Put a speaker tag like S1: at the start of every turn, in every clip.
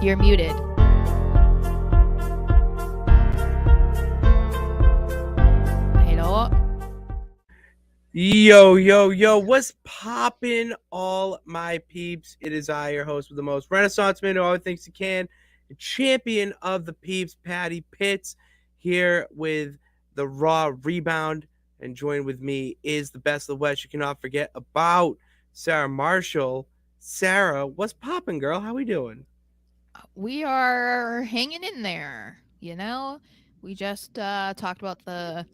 S1: You're muted. Hello.
S2: Yo, what's poppin', all my peeps? It is I, your host with the most, Renaissance man who always thinks he can, the champion of the peeps, Patty Pitts, here with the Raw Rebound, and joined with me is the best of the West. You cannot forget about Sara Marshall. Sara, what's poppin', girl? How we doing?
S1: We are hanging in there, you know? We just talked about the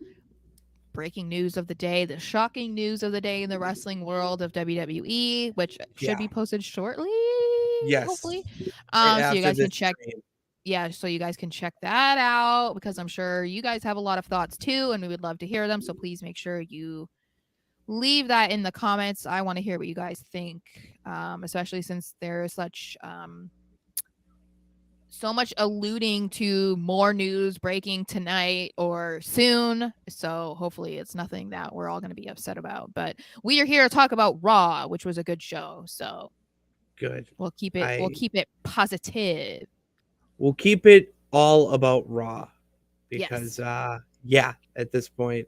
S1: breaking news of the day, the shocking news of the day in the wrestling world of WWE, which should be posted shortly,
S2: Yes.
S1: hopefully.
S2: Right
S1: So you
S2: after
S1: guys can
S2: this
S1: check.
S2: stream.
S1: Yeah, so you guys can check that out because I'm sure you guys have a lot of thoughts too, and we would love to hear them. So please make sure you leave that in the comments. I want to hear what you guys think, especially since there's so much alluding to more news breaking tonight or soon. So hopefully it's nothing that we're all going to be upset about. But we are here to talk about Raw, which was a good show. So
S2: Good.
S1: we'll keep it positive.
S2: We'll keep it all about Raw because
S1: Yes.
S2: at this point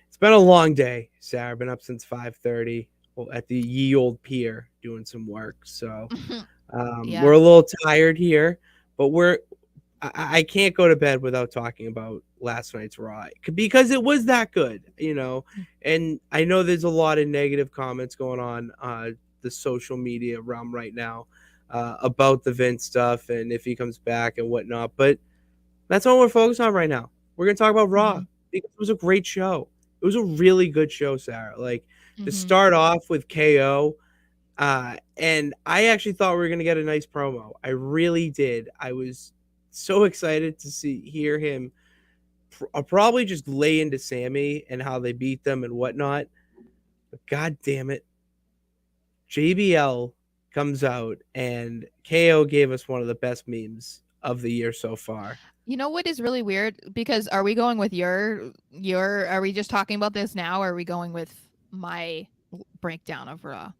S2: it's been a long day. Sarah, been up since 5:30 at the ye old pier doing some work. So
S1: Yeah.
S2: we're a little tired here, but I can't go to bed without talking about last night's Raw because it was that good, and I know there's a lot of negative comments going on the social media realm right now about the Vince stuff and if he comes back and whatnot, but that's all we're focused on right now. We're gonna talk about Raw because it was a great show. It was a really good show, Sarah. Like to start off with KO, and I actually thought we were gonna get a nice promo. I really did. I was so excited to hear him probably just lay into Sammy and how they beat them and whatnot. But god damn it, JBL comes out and KO gave us one of the best memes of the year so far.
S1: You know what is really weird? Because are we going with your are we just talking about this now or are we going with my breakdown of Raw?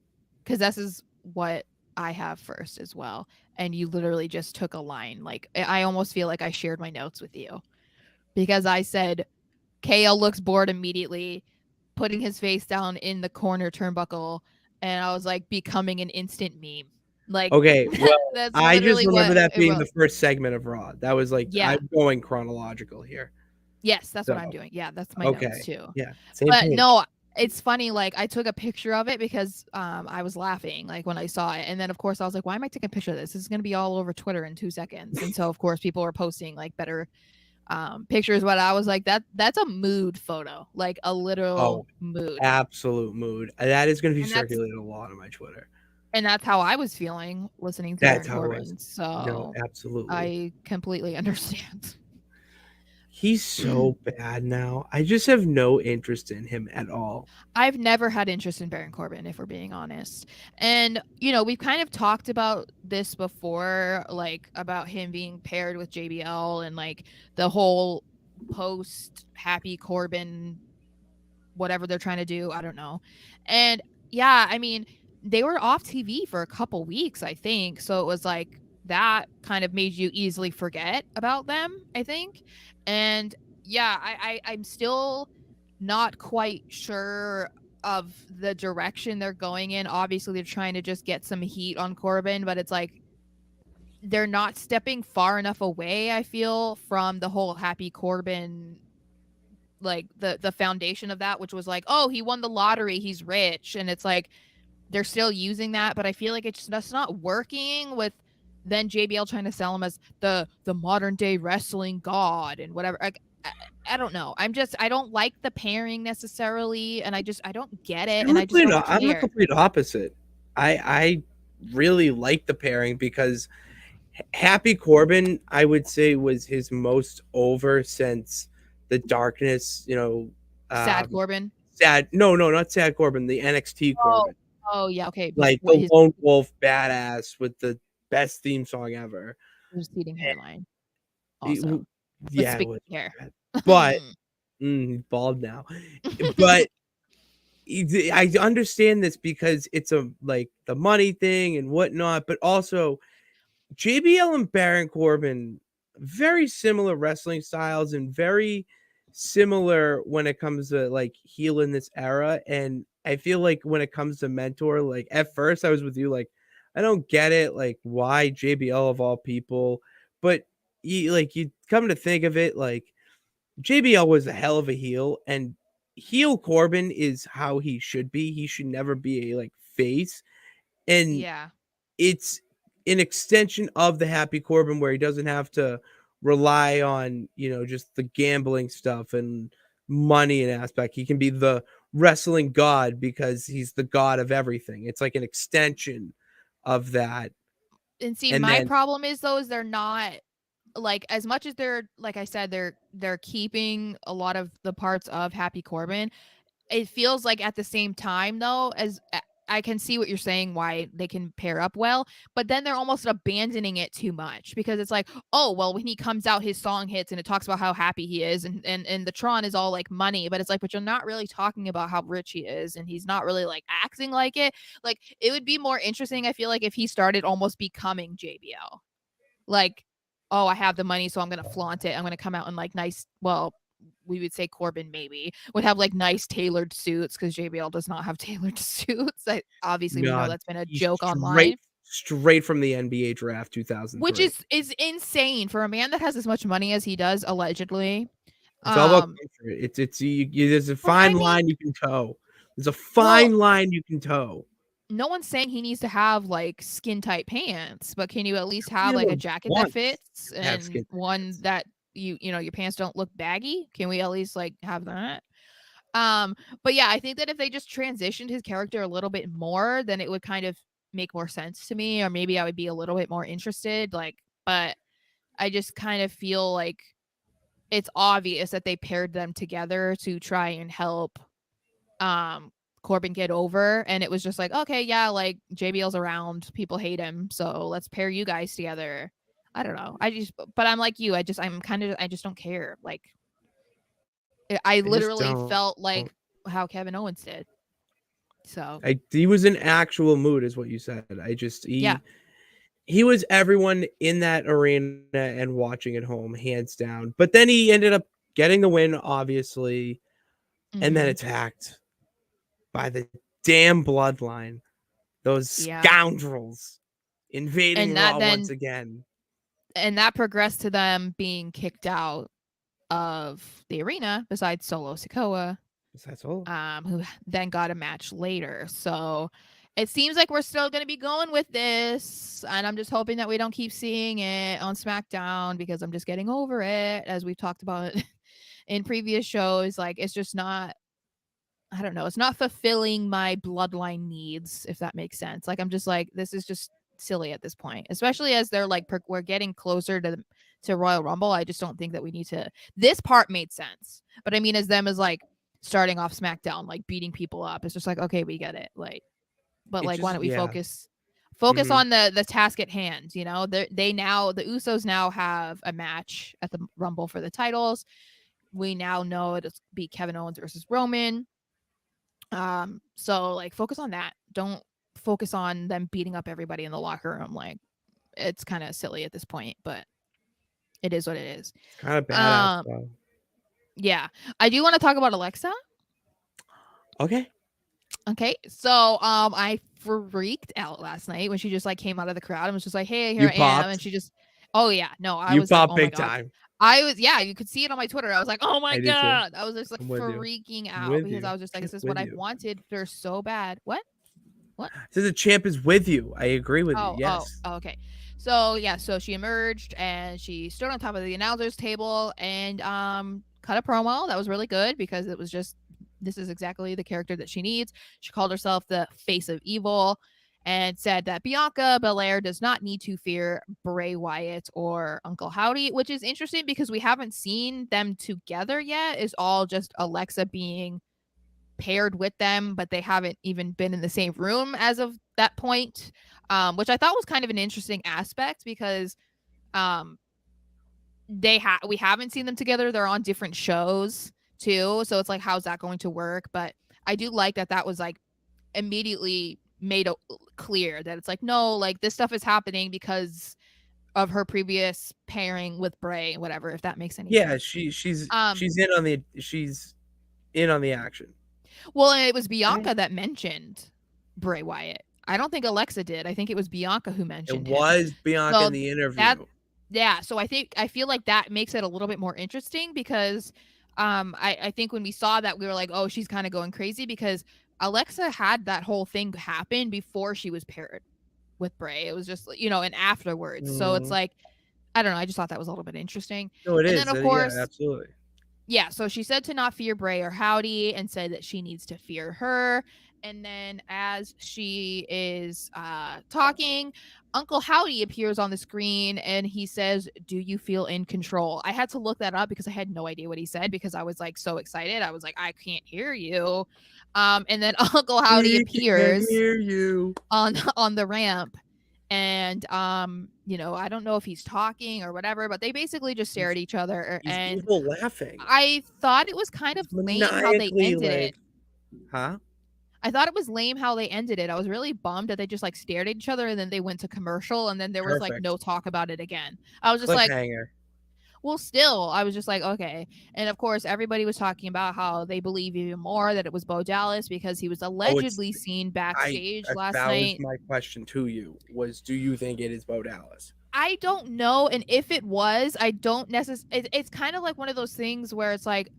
S1: Because this is what I have first as well. And you literally just took a line. Like I almost feel like I shared my notes with you. Because I said KO looks bored immediately, putting his face down in the corner turnbuckle, and I was like becoming an instant meme. Like
S2: okay, well,
S1: that's
S2: I just
S1: literally
S2: remember
S1: what
S2: that being
S1: was.
S2: the first segment of Raw. That was like I'm going chronological here.
S1: Yes, that's what I'm doing. Yeah, that's my notes too.
S2: Yeah, same
S1: But
S2: page.
S1: no, it's funny. Like I took a picture of it because I was laughing like when I saw it, and then of course I was like, "Why am I taking a picture of this? This is gonna be all over Twitter in 2 seconds." And so of course people were posting like better pictures, but I was like, that's a mood photo, like a literal mood,
S2: absolute mood. That is going to be
S1: and
S2: circulated a lot on my Twitter.
S1: And that's how I was feeling listening to
S2: That's
S1: Baron
S2: how it
S1: Corbin.
S2: was.
S1: So
S2: No, absolutely.
S1: I completely understand.
S2: He's so bad now. I just have no interest in him at all.
S1: I've never had interest in Baron Corbin, if we're being honest. And, we've kind of talked about this before, like about him being paired with JBL and like the whole post Happy Corbin, whatever they're trying to do. I don't know. And yeah, I mean, they were off TV for a couple weeks, I think. So it was like that kind of made you easily forget about them, I think. And yeah, I'm still not quite sure of the direction they're going in. Obviously, they're trying to just get some heat on Corbin, but it's like they're not stepping far enough away, I feel, from the whole Happy Corbin, like the foundation of that, which was like, oh, he won the lottery, he's rich. And it's like they're still using that, but I feel like it's just not working with then JBL trying to sell him as the modern day wrestling god and whatever. Like, I don't know. I don't like the pairing necessarily, and I don't get it, and I just don't care.
S2: I'm the complete opposite. I really like the pairing because Happy Corbin, I would say, was his most over since the Darkness.
S1: Sad Corbin.
S2: Not Sad Corbin. The NXT Corbin.
S1: Oh yeah, okay.
S2: Like the lone wolf badass with the best theme song ever.
S1: Receding hairline. Also,
S2: yeah, it was
S1: hair.
S2: But he's bald now. But I understand this because it's like the money thing and whatnot, but also JBL and Baron Corbin, very similar wrestling styles and very similar when it comes to like heel in this era. And I feel like when it comes to mentor, like at first I was with you, like I don't get it, like why JBL of all people, but you come to think of it, like JBL was a hell of a heel, and heel Corbin is how he should be. He should never be a like face, and
S1: Yeah.
S2: it's an extension of the Happy Corbin where he doesn't have to rely on, just the gambling stuff and money and aspect. He can be the wrestling god because he's the god of everything. It's like an extension of that.
S1: And see,
S2: And
S1: my
S2: then
S1: problem is though is they're not like as much as they're like I said they're keeping a lot of the parts of Happy Corbin. It feels like at the same time though as I can see what you're saying why they can pair up well, but then they're almost abandoning it too much because it's like, oh, well, when he comes out his song hits and it talks about how happy he is and the Tron is all like money, but it's like but you're not really talking about how rich he is and he's not really like acting like it. Like it would be more interesting I feel like if he started almost becoming JBL. Like, oh, I have the money, so I'm gonna flaunt it. I'm gonna come out in like nice, well, we would say Corbin maybe would have like nice tailored suits because JBL does not have tailored suits. Obviously, we know
S2: God,
S1: that's been a
S2: he's
S1: joke
S2: straight
S1: online,
S2: straight from the NBA draft
S1: which
S2: 2003.
S1: is insane for a man that has as much money as he does allegedly.
S2: It's all about
S1: Um,
S2: comfort. There's a
S1: but
S2: fine
S1: I mean,
S2: line you can toe. There's a
S1: well,
S2: fine line you can toe.
S1: no one's saying he needs to have like skin tight pants, but can you at least have like a
S2: Anyone
S1: jacket that
S2: wants
S1: fits
S2: to have
S1: and
S2: skin
S1: one
S2: pants.
S1: that your pants don't look baggy? Can we at least like have that? Um, but yeah, I think that if they just transitioned his character a little bit more, then it would kind of make more sense to me, or maybe I would be a little bit more interested. Like, but I just kind of feel like it's obvious that they paired them together to try and help um Corbin get over. And it was just like, okay, yeah, like JBL's around, people hate him, so let's pair you guys together. I don't know. But I'm like you. I just don't care. Like, I
S2: I just
S1: literally
S2: don't.
S1: felt like how Kevin Owens did. So
S2: He was in actual mood, is what you said.
S1: yeah.
S2: He was everyone in that arena and watching at home, hands down. But then he ended up getting the win, obviously, and then
S1: Hmm.
S2: attacked by the damn bloodline. Those
S1: Yeah.
S2: scoundrels invading
S1: And that
S2: Raw once
S1: then
S2: again.
S1: and that progressed to them being kicked out of the arena besides Solo Sikoa,
S2: That's all.
S1: who then got a match later. So it seems like we're still going to be going with this. And I'm just hoping that we don't keep seeing it on SmackDown because I'm just getting over it, as we've talked about in previous shows. Like, it's just not, I don't know, it's not fulfilling my bloodline needs, if that makes sense. Like, I'm just like, this is just silly at this point, especially as they're like, we're getting closer to Royal Rumble. I just don't think that we need to. This part made sense, but I mean, as them as like starting off SmackDown, like beating people up, it's just like, okay, we get it. Like, but
S2: It
S1: like, why
S2: just,
S1: don't we
S2: yeah.
S1: focus
S2: Hmm.
S1: on the task at hand? They now the Usos now have a match at the Rumble for the titles. We now know it'll be Kevin Owens versus Roman. So like focus on that. Don't focus on them beating up everybody in the locker room. Like it's kind of silly at this point, but it is what it is.
S2: It's kind of badass,
S1: Um,
S2: though.
S1: yeah. I do want to talk about Alexa.
S2: Okay.
S1: Okay. So I freaked out last night when she just like came out of the crowd and was just like, "Hey, here
S2: You
S1: I am." And
S2: popped.
S1: she just oh yeah, no, I
S2: You
S1: was like,
S2: popped
S1: "Oh my
S2: big
S1: god."
S2: time.
S1: I was yeah, you could see it on my Twitter. I was like, "Oh my
S2: I did too.
S1: god." I was just like
S2: I'm with you.
S1: freaking
S2: I'm
S1: out
S2: with
S1: because I
S2: you.
S1: was just like, "This
S2: Champ's
S1: is what
S2: with
S1: I've
S2: you.
S1: wanted for so bad." What? What?
S2: Says the champ is with you. I agree with you. Yes.
S1: Oh, okay. So yeah, so she emerged and she stood on top of the announcers table and cut a promo that was really good because it was just this is exactly the character that she needs. She called herself the face of evil and said that Bianca Belair does not need to fear Bray Wyatt or Uncle Howdy, which is interesting because we haven't seen them together yet. It's all just Alexa being paired with them, but they haven't even been in the same room as of that point, which I thought was kind of an interesting aspect because um, we haven't seen them together. They're on different shows too, so it's like how's that going to work? But I do like that that was like immediately made clear that it's like no, like this stuff is happening because of her previous pairing with Bray, whatever, if that makes any
S2: Yeah,
S1: sense.
S2: she's
S1: Um,
S2: she's in on the action.
S1: well, and it was
S2: Right.
S1: Bianca that mentioned Bray Wyatt. I don't think Alexa did. I think it was Bianca who
S2: It
S1: mentioned him.
S2: was Bianca
S1: So
S2: in the
S1: that
S2: interview.
S1: yeah, so I feel like that makes it a little bit more interesting because I think when we saw that we were like, "Oh, she's kind of going crazy," because Alexa had that whole thing happen before she was paired with Bray. It was just, and afterwards. So it's
S2: Mm.
S1: like I don't know, I just thought that was a little bit interesting.
S2: No, it
S1: And then
S2: is.
S1: of
S2: Yeah,
S1: course,
S2: absolutely.
S1: yeah, so she said to not fear Bray or Howdy and said that she needs to fear her. And then as she is talking, Uncle Howdy appears on the screen and he says, "Do you feel in control?" I had to look that up because I had no idea what he said because I was like so excited. I was like, "I can't hear you." And then Uncle Howdy
S2: We can't
S1: appears
S2: hear you.
S1: on the ramp, and I don't know if he's talking or whatever, but they basically just stare
S2: He's
S1: at each other,
S2: he's
S1: and
S2: evil laughing.
S1: I thought it was kind of
S2: He's
S1: lame how they
S2: maniacally
S1: ended
S2: like,
S1: it.
S2: huh?
S1: I thought it was lame how they ended it. I was really bummed that they just like stared at each other and then they went to commercial and then there was like
S2: Perfect.
S1: no talk about it again. I was just like,
S2: Cliffhanger.
S1: well, still, I was just like, okay. And of course, everybody was talking about how they believe even more that it was Bo Dallas because he was
S2: Oh, it's
S1: allegedly seen backstage last
S2: that was
S1: night.
S2: my question to you was, do you think it is Bo Dallas?
S1: I don't know. And if it was, I don't necessarily. It's kind of like one of those things where it's like,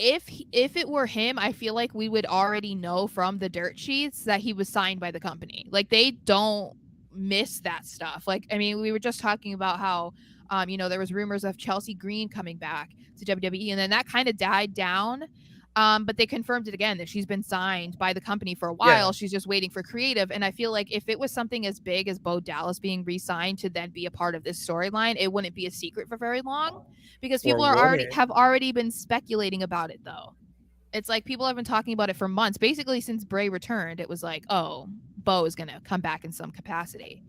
S1: if it were him, I feel like we would already know from the dirt sheets that he was signed by the company. Like they don't miss that stuff. Like I mean, we were just talking about how there was rumors of Chelsea Green coming back to WWE and then that kind of died down. But they confirmed it again that she's been signed by the company for a
S2: Yeah.
S1: while. She's just waiting for creative. And I feel like if it was something as big as Bo Dallas being re-signed to then be a part of this storyline, it wouldn't be a secret for very long because
S2: Or
S1: people
S2: would it?
S1: have already been speculating about it though. It's like people have been talking about it for months. Basically since Bray returned, it was like, "Oh, Bo is going to come back in some capacity."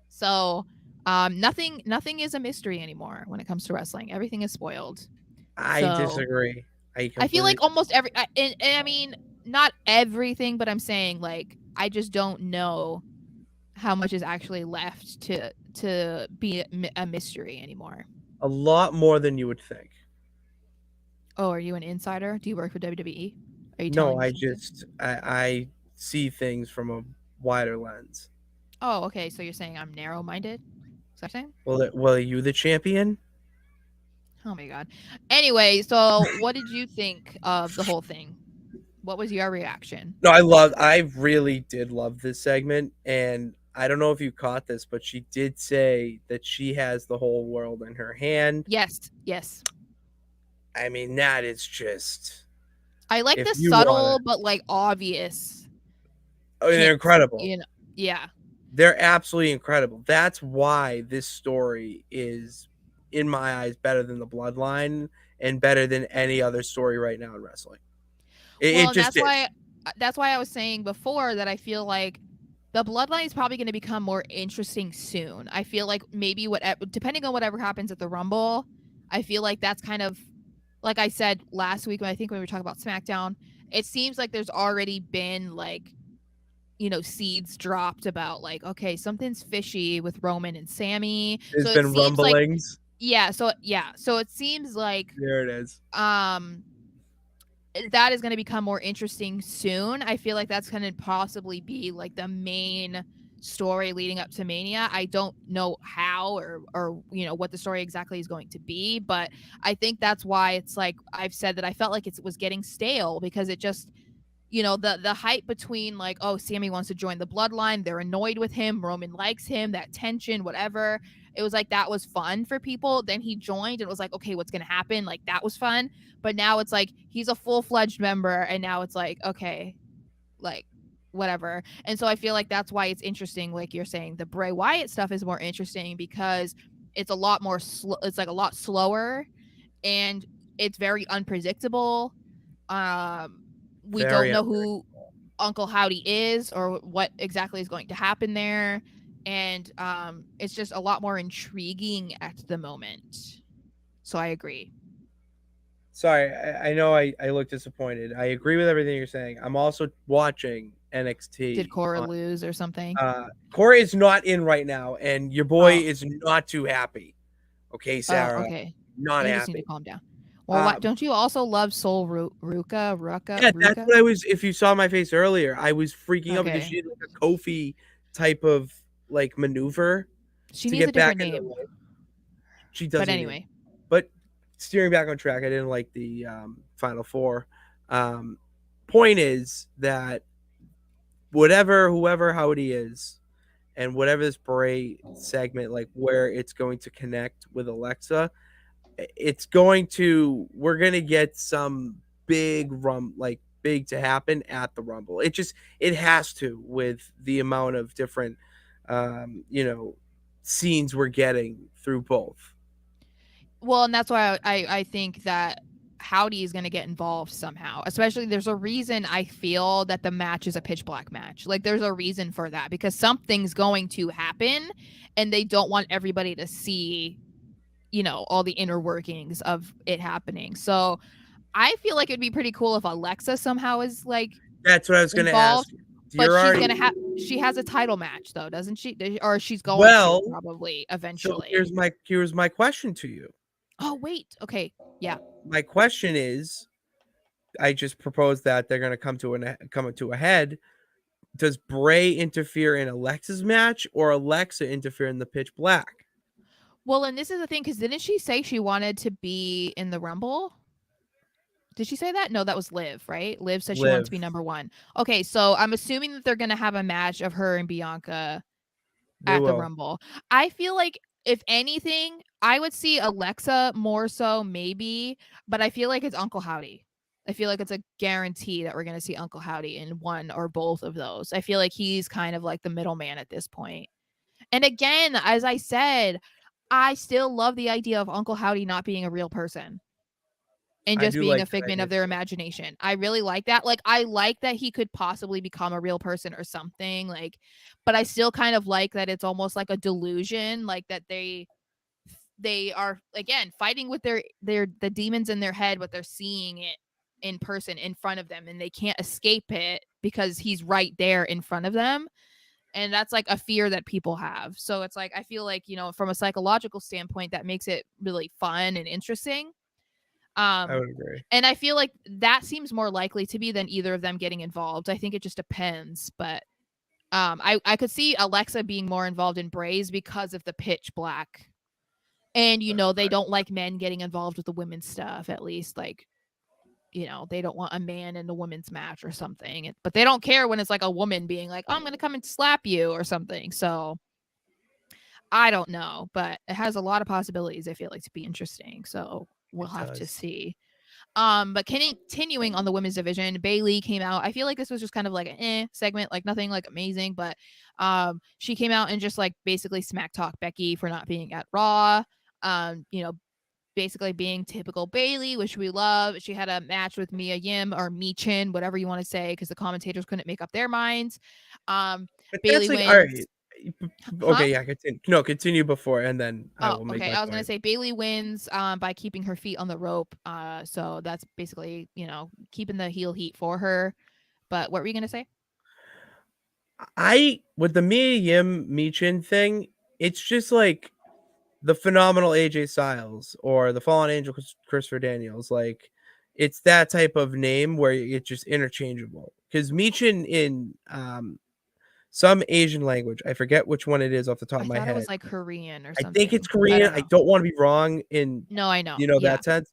S1: So, nothing is a mystery anymore when it comes to wrestling. Everything is spoiled.
S2: I
S1: So,
S2: disagree. I
S1: I feel
S2: completely
S1: like almost every and I mean, not everything, but I'm saying like I just don't know how much is actually left to be a mystery anymore.
S2: a lot more than you would think.
S1: Oh, are you an insider? Do you work for WWE? Are you
S2: No,
S1: telling me something?
S2: I see things from a wider lens.
S1: Oh, okay. So you're saying I'm narrow-minded? Is that what you're saying?
S2: Well, are you the champion?
S1: Oh my god. Anyway, so what did you think of the whole thing? What was your reaction?
S2: No, I really did love this segment, and I don't know if you caught this, but she did say that she has the whole world in her hand.
S1: Yes, yes.
S2: I mean, that is just
S1: I like
S2: if
S1: the
S2: you want
S1: subtle
S2: to.
S1: but like obvious
S2: Oh, they're
S1: hints.
S2: incredible.
S1: Yeah.
S2: They're absolutely incredible. That's why this story is, in my eyes, better than the Bloodline and better than any other story right now in wrestling.
S1: Well,
S2: It
S1: and
S2: just is.
S1: that's why I was saying before that I feel like the bloodline is probably going to become more interesting soon. I feel like maybe depending on whatever happens at the Rumble, I feel like that's kind of like I said last week when I think when we were talking about SmackDown, it seems like there's already been like seeds dropped about like okay, something's fishy with Roman and Sammy.
S2: There's
S1: So it
S2: been
S1: seems like
S2: rumblings.
S1: so it seems like
S2: There it is.
S1: um that is going to become more interesting soon. I feel like that's going to possibly be like the main story leading up to Mania. I don't know how or what the story exactly is going to be, but I think that's why it's like I've said that I felt like it was getting stale because it just the hype between like oh Sammy wants to join the bloodline, they're annoyed with him, Roman likes him, that tension, whatever. It was like that was fun for people. Then he joined and it was like okay, what's gonna happen? Like that was fun. But now it's like he's a full-fledged member and now it's like okay, like whatever. And so I feel like that's why it's interesting, like you're saying the Bray Wyatt stuff is more interesting because it's a lot more it's like a lot slower and it's very unpredictable. um we don't
S2: Very
S1: know
S2: unpredictable.
S1: who Uncle Howdy is or what exactly is going to happen there. And it's just a lot more intriguing at the moment. So I agree.
S2: Sorry, I know I look disappointed. I agree with everything you're saying. I'm also watching
S1: Did
S2: NXT
S1: Cora
S2: on.
S1: lose or something?
S2: Corey is not in right now, and your boy
S1: Oh,
S2: is not too happy. Okay,
S1: oh,
S2: Sarah,
S1: okay.
S2: not
S1: You just need to
S2: happy.
S1: calm down. Well,
S2: Uh,
S1: what don't you also love Soul
S2: yeah, that's
S1: Ruka?
S2: what I was. If you saw my face earlier, I was freaking out because
S1: Okay.
S2: she did like a Kofi type of like maneuver
S1: She
S2: to
S1: needs a
S2: get back
S1: different
S2: in the
S1: name.
S2: life. She
S1: But
S2: doesn't need it.
S1: anyway.
S2: But steering back on track, I didn't like the final four. Um, Point is that whatever, whoever, how it is, and whatever this beret segment, like where it's going to connect with Alexa, we're going to get some big like big to happen at the Rumble. It has to, with the amount of different, you know, scenes we're getting through both.
S1: Well, and that's why I think that Howdy is going to get involved somehow. Especially, there's a reason I feel that the match is a pitch black match. Like, there's a reason for that because something's going to happen, and they don't want everybody to see, all the inner workings of it happening. So I feel like it'd be pretty cool if Alexa somehow is like
S2: That's what I was going to ask.
S1: involved. But
S2: You're already
S1: she has a title match though, doesn't she? Or she's going to
S2: well.
S1: probably
S2: So
S1: eventually.
S2: here's my question to you.
S1: Oh wait, okay, yeah.
S2: My question is, I just proposed that they're going to come to a head. Does Bray interfere in Alexa's match, or Alexa interfere in the pitch black?
S1: Well, and this is the thing, because didn't she say she wanted to be in the Rumble? Did she say that? No, that was Liv, right? Liv said she wanted to
S2: Live.
S1: be number one. Okay, so I'm assuming that they're gonna have a match of her and Bianca
S2: They
S1: at the
S2: will.
S1: Rumble. I feel like if anything, I would see Alexa more so, maybe, but I feel like it's Uncle Howdy. I feel like it's a guarantee that we're going to see Uncle Howdy in one or both of those. I feel like he's kind of like the middleman at this point. And again, as I said, I still love the idea of Uncle Howdy not being a real person and
S2: I
S1: just
S2: do
S1: being
S2: like
S1: a
S2: that
S1: figment
S2: idea
S1: of their
S2: too.
S1: imagination. I really like that. Like, I like that he could possibly become a real person or something, like, but I still kind of like that it's almost like a delusion, like that they are again fighting with their the demons in their head, but they're seeing it in person in front of them and they can't escape it because he's right there in front of them. And that's like a fear that people have. So it's like I feel like, from a psychological standpoint, that makes it really fun and interesting.
S2: I
S1: Um,
S2: would agree.
S1: and I feel like that seems more likely to be than either of them getting involved. I think it just depends, but I could see Alexa being more involved in Braze because of the pitch black. And they don't like men getting involved with the women's stuff, at least like, they don't want a man in the women's match or something. But they don't care when it's like a woman being like, "Oh, I'm going to come and slap you" or something. So, I don't know, but it has a lot of possibilities I feel like to be interesting. So, we'll
S2: It
S1: have to
S2: does.
S1: see. But continuing on the women's division, Bailey came out. I feel like this was just kind of like an segment, like nothing like amazing, but she came out and just like basically smack talk Becky for not being at Raw. Um, you know, basically being typical Bailey, which we love. She had a match with Mia Yim or Michin, whatever you want to say, because the commentators couldn't make up their minds. Um,
S2: But that's
S1: Bailey
S2: like all
S1: wins.
S2: right.
S1: Huh?
S2: Okay, yeah, continue. No, continue before, and then I
S1: Oh,
S2: will make
S1: okay.
S2: my
S1: I was gonna
S2: point.
S1: say Bailey wins by keeping her feet on the rope. So that's basically, keeping the heel heat for her. But what were you gonna say?
S2: I with the Mia Yim Michin thing, it's just like the phenomenal AJ Styles or the fallen angel Christopher Daniels. Like it's that type of name where it's just interchangeable. Because Michin in some Asian language, I forget which one it is off the top
S1: I
S2: of my
S1: thought it
S2: head.
S1: was like Korean or
S2: I think it's
S1: something. I
S2: Korean.
S1: don't
S2: I
S1: know.
S2: don't want to be wrong in
S1: No, I know. Yeah.
S2: that sense.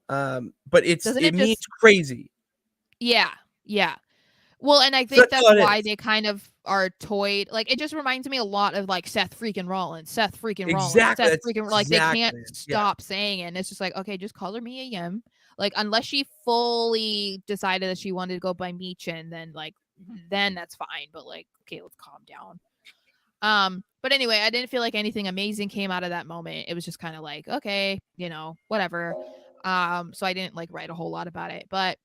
S2: But
S1: Doesn't
S2: it
S1: it
S2: means
S1: just
S2: crazy.
S1: Yeah. Yeah. Well, and I
S2: So
S1: think
S2: that's
S1: that's
S2: all it
S1: why
S2: is.
S1: they kind of are toyed. Like, it just reminds me a lot of like Seth freaking Rollins, Seth freaking Rollins,
S2: Exactly.
S1: Seth
S2: That's
S1: freaking, like, they can't
S2: exactly it. Yeah.
S1: stop saying it. And it's just like, okay, just call her Mia Yim. Like, unless she fully decided that she wanted to go by Michin, then like, then that's fine. But like, okay, let's calm down. But anyway, I didn't feel like anything amazing came out of that moment. It was just kind of like, okay, whatever. So I didn't like write a whole lot about it. But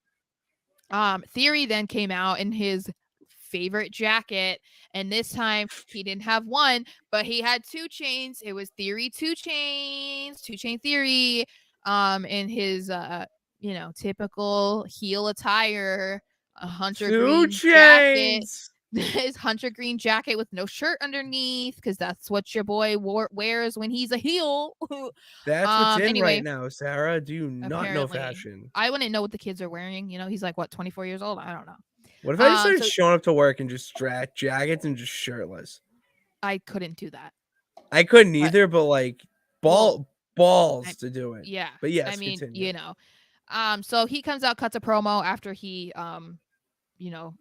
S1: Theory then came out in his favorite jacket, and this time he didn't have one, but he had two chains. It was Theory two chains, two chain Theory. In his typical heel attire, a hunter
S2: 2
S1: green jacket.
S2: Chainz.
S1: His hunter green jacket with no shirt underneath, because that's what your boy wears when he's a heel.
S2: That's what's in right
S1: Anyway,
S2: now, Sarah. Do you not know
S1: apparently,
S2: fashion?
S1: I wouldn't know what the kids are wearing. He's like what, 24 years old. I don't know.
S2: What if I just started
S1: So
S2: showing up to work and just jackets and just shirtless?
S1: I couldn't do that.
S2: I couldn't
S1: But
S2: either, but like
S1: well,
S2: balls
S1: I,
S2: to do it.
S1: yeah.
S2: But
S1: I
S2: yes,
S1: mean,
S2: continue.
S1: So he comes out, cuts a promo after he you know,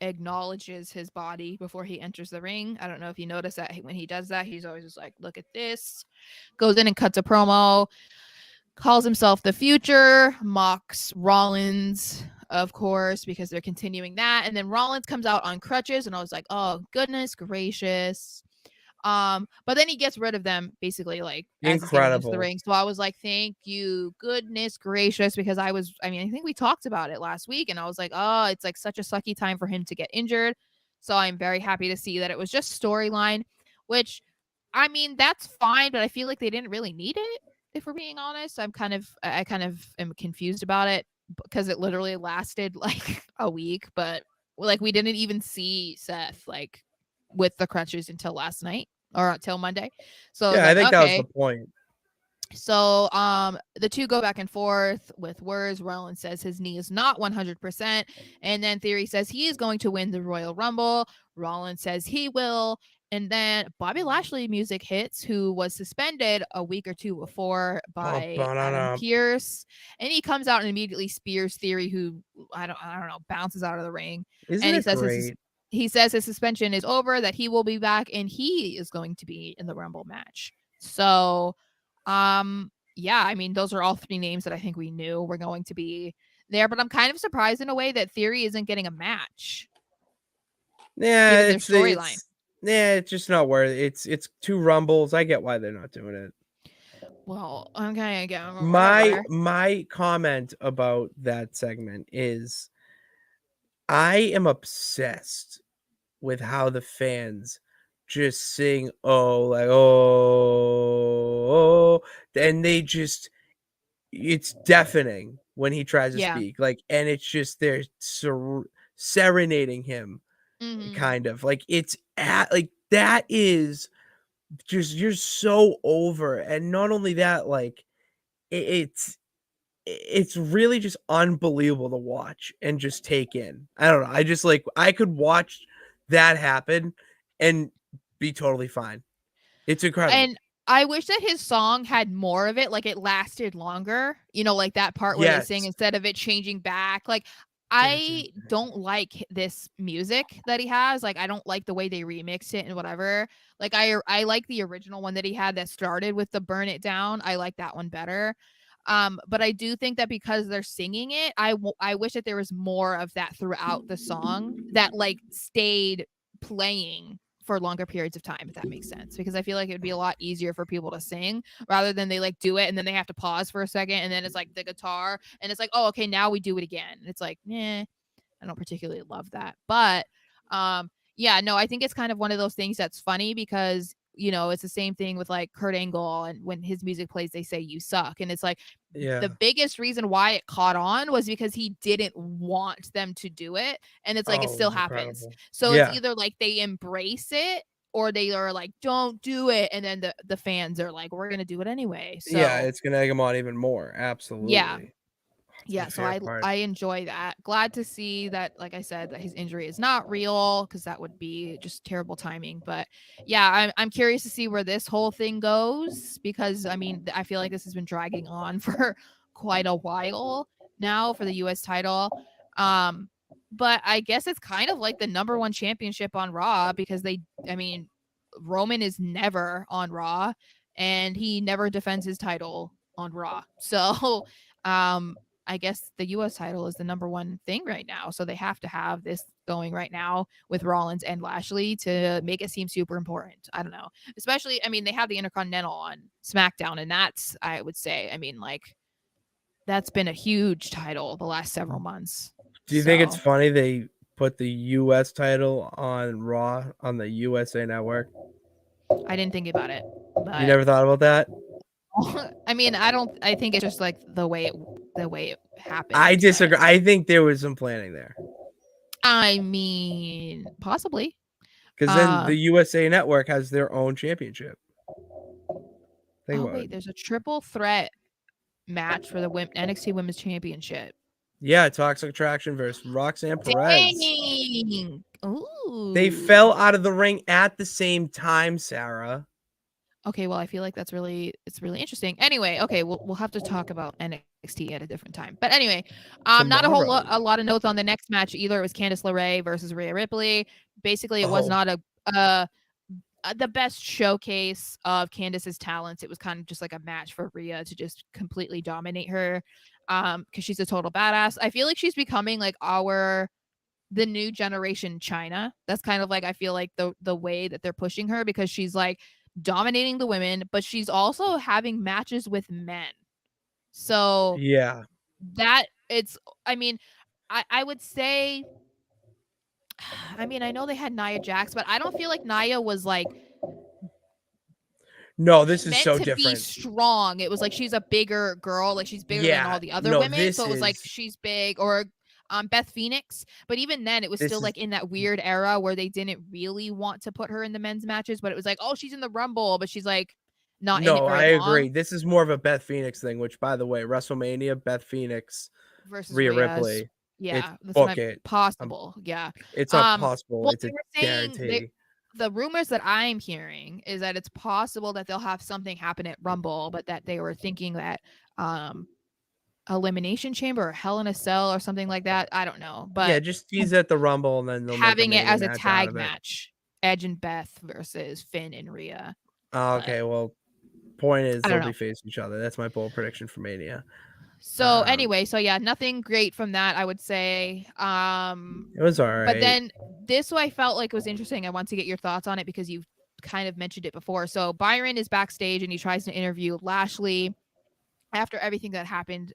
S1: acknowledges his body before he enters the ring. I don't know if you notice that when he does that, he's always just like, look at this. Goes in and cuts a promo, calls himself the future, mocks Rollins, of course, because they're continuing that. And then Rollins comes out on crutches, and I was like, oh, goodness gracious. But then he gets rid of them basically like as he's getting into the
S2: Incredible.
S1: ring. So I was like, thank you, goodness gracious, because I think we talked about it last week, and I was like, oh, it's like such a sucky time for him to get injured. So I'm very happy to see that it was just storyline, which I mean, that's fine, but I feel like they didn't really need it, if we're being honest. I kind of am confused about it because it literally lasted like a week, but like we didn't even see Seth like with the crutches until last night or until Monday. So I was
S2: Yeah, I
S1: like,
S2: think that was the
S1: okay.
S2: point.
S1: So the two go back and forth with words. Rollins says his knee is not 100%, and then Theory says he is going to win the Royal Rumble. Rollins says he will. And then Bobby Lashley music hits, who was suspended a week or two before by Adam Pearce, and he comes out and immediately spears Theory, who I don't know, bounces out of the ring,
S2: Isn't
S1: and
S2: it great?
S1: he says his suspension is over, that he will be back, and he is going to be in the Rumble match. So, yeah, I mean, those are all three names that I think we knew were going to be there, but I'm kind of surprised in a way that Theory isn't getting a match
S2: Yeah,
S1: given their storyline.
S2: it's just not worth it. It's 2 rumbles. I get why they're not doing it.
S1: Well, okay, again,
S2: My
S1: whatever.
S2: my comment about that segment is I am obsessed with how the fans just sing like oh, and they just it's deafening when he tries to
S1: Yeah.
S2: speak, like, and it's just they're serenading him,
S1: Mhm.
S2: kind of like it's at like that is just you're so over, and not only that, like it's it's really just unbelievable to watch and just take in. I don't know. I just like I could watch that happen and be totally fine. It's incredible.
S1: And I wish that his song had more of it, like it lasted longer, like that part where they sing
S2: Yes.
S1: instead of it changing back. Like, I don't like this music that he has. Like, I don't like the way they remixed it and whatever. Like, I like the original one that he had that started with the Burn It Down. I like that one better. But I do think that because they're singing it, I wish that there was more of that throughout the song that like stayed playing for longer periods of time, if that makes sense, because I feel like it would be a lot easier for people to sing rather than they like do it and then they have to pause for a second and then it's like the guitar and it's like, oh, okay, now we do it again. And it's like, I don't particularly love that. But yeah, no, I think it's kind of one of those things that's funny because it's the same thing with like Kurt Angle, and when his music plays, they say you suck. And it's like the
S2: Yeah.
S1: biggest reason why it caught on was because he didn't want them to do it. And it's like it
S2: Oh, it
S1: still
S2: was
S1: happens.
S2: incredible.
S1: So it's
S2: Yeah.
S1: either like they embrace it or they are like, don't do it. And then the fans are like, we're gonna do it anyway.
S2: Yeah,
S1: So
S2: it's gonna egg him on even more.
S1: yeah,
S2: Absolutely. That's my
S1: yeah, so
S2: favorite
S1: I
S2: part.
S1: I enjoy that. Glad to see that, like I said, that his injury is not real, because that would be just terrible timing. But yeah, I'm curious to see where this whole thing goes, because I mean I feel like this has been dragging on for quite a while now for the U.S. title. Um, but I guess it's kind of like the number one championship on Raw, because I mean, Roman is never on Raw, and he never defends his title on Raw. So um I guess the US title is the number one thing right now. So they have to have this going right now with Rollins and Lashley to make it seem super important. I don't know. Especially, I mean, they have the Intercontinental on SmackDown, and that's, I would say, I mean, like, that's been a huge title the last several months.
S2: Do you think it's
S1: So
S2: funny they put the US title on Raw on the USA Network?
S1: I didn't think about it,
S2: You
S1: but
S2: never thought about that?
S1: I mean, I don't. I think it's just like the way it
S2: I
S1: happened.
S2: disagree. I think there was some planning there
S1: I mean, possibly.
S2: because then the
S1: Um.
S2: USA Network has their own championship. Think
S1: Oh
S2: about it.
S1: wait, there's a triple threat match for the NXT Women's Championship.
S2: Yeah, Toxic Attraction versus Roxanne Perez.
S1: Dang.
S2: They
S1: Ooh.
S2: fell out of the ring at the same time, Sarah.
S1: Okay, well, I feel like it's really interesting. Anyway, okay, we'll have to talk about NXT at a different time. But anyway, not
S2: Tomorrow.
S1: a lot of notes on the next match either. It was Candice LeRae versus Rhea Ripley. Basically, it was
S2: Oh,
S1: not uh the best showcase of Candice's talents. It was kind of just like a match for Rhea to just completely dominate her, because she's a total badass. I feel like she's becoming like the new generation China. That's kind of like I feel like the way that they're pushing her, because she's like dominating the women, but she's also having matches with men. So
S2: yeah.
S1: that it's I mean, I would say I mean, I know they had Nia Jax, but I don't feel like Nia was like
S2: No, this is
S1: meant
S2: so
S1: to be
S2: different.
S1: strong. It was like she's a bigger girl, like she's bigger than
S2: Yeah.
S1: all the other
S2: No,
S1: women. So it was like
S2: is
S1: she's big, or Beth Phoenix. But even then, it was
S2: this
S1: still
S2: is
S1: like in that weird era where they didn't really want to put her in the men's matches. But it was like, oh, she's in the Rumble, but she's like not in it
S2: no,
S1: very
S2: I agree.
S1: long.
S2: This is more of a Beth Phoenix thing, which by the way, WrestleMania, Beth Phoenix,
S1: Versus
S2: Rhea
S1: Rhea's.
S2: Ripley. It's
S1: Yeah, that's
S2: book
S1: my
S2: it. Um,
S1: possible. Yeah.
S2: it's a
S1: Um.
S2: possible.
S1: Well,
S2: It's
S1: they
S2: a
S1: were saying
S2: guarantee.
S1: the rumors that I'm hearing is that it's possible that they'll have something happen at Rumble, but that they were thinking that um Elimination Chamber or Hell in a Cell or something like that. I don't know,
S2: Yeah,
S1: but
S2: just tease at the Rumble and then they'll make a
S1: having it
S2: mania
S1: as a
S2: match out
S1: tag
S2: of it.
S1: match, Edge and Beth versus Finn and Rhea.
S2: Oh,
S1: But
S2: okay, well, point is
S1: I
S2: they'll
S1: don't
S2: be
S1: know.
S2: facing each other. That's my bold prediction for Mania.
S1: So
S2: Um,
S1: anyway, so yeah, nothing great from that, I would say.
S2: it was all
S1: But
S2: right.
S1: then this I felt like was interesting. I want to get your thoughts on it because you've kind of mentioned it before. So Byron is backstage and he tries to interview Lashley after everything that happened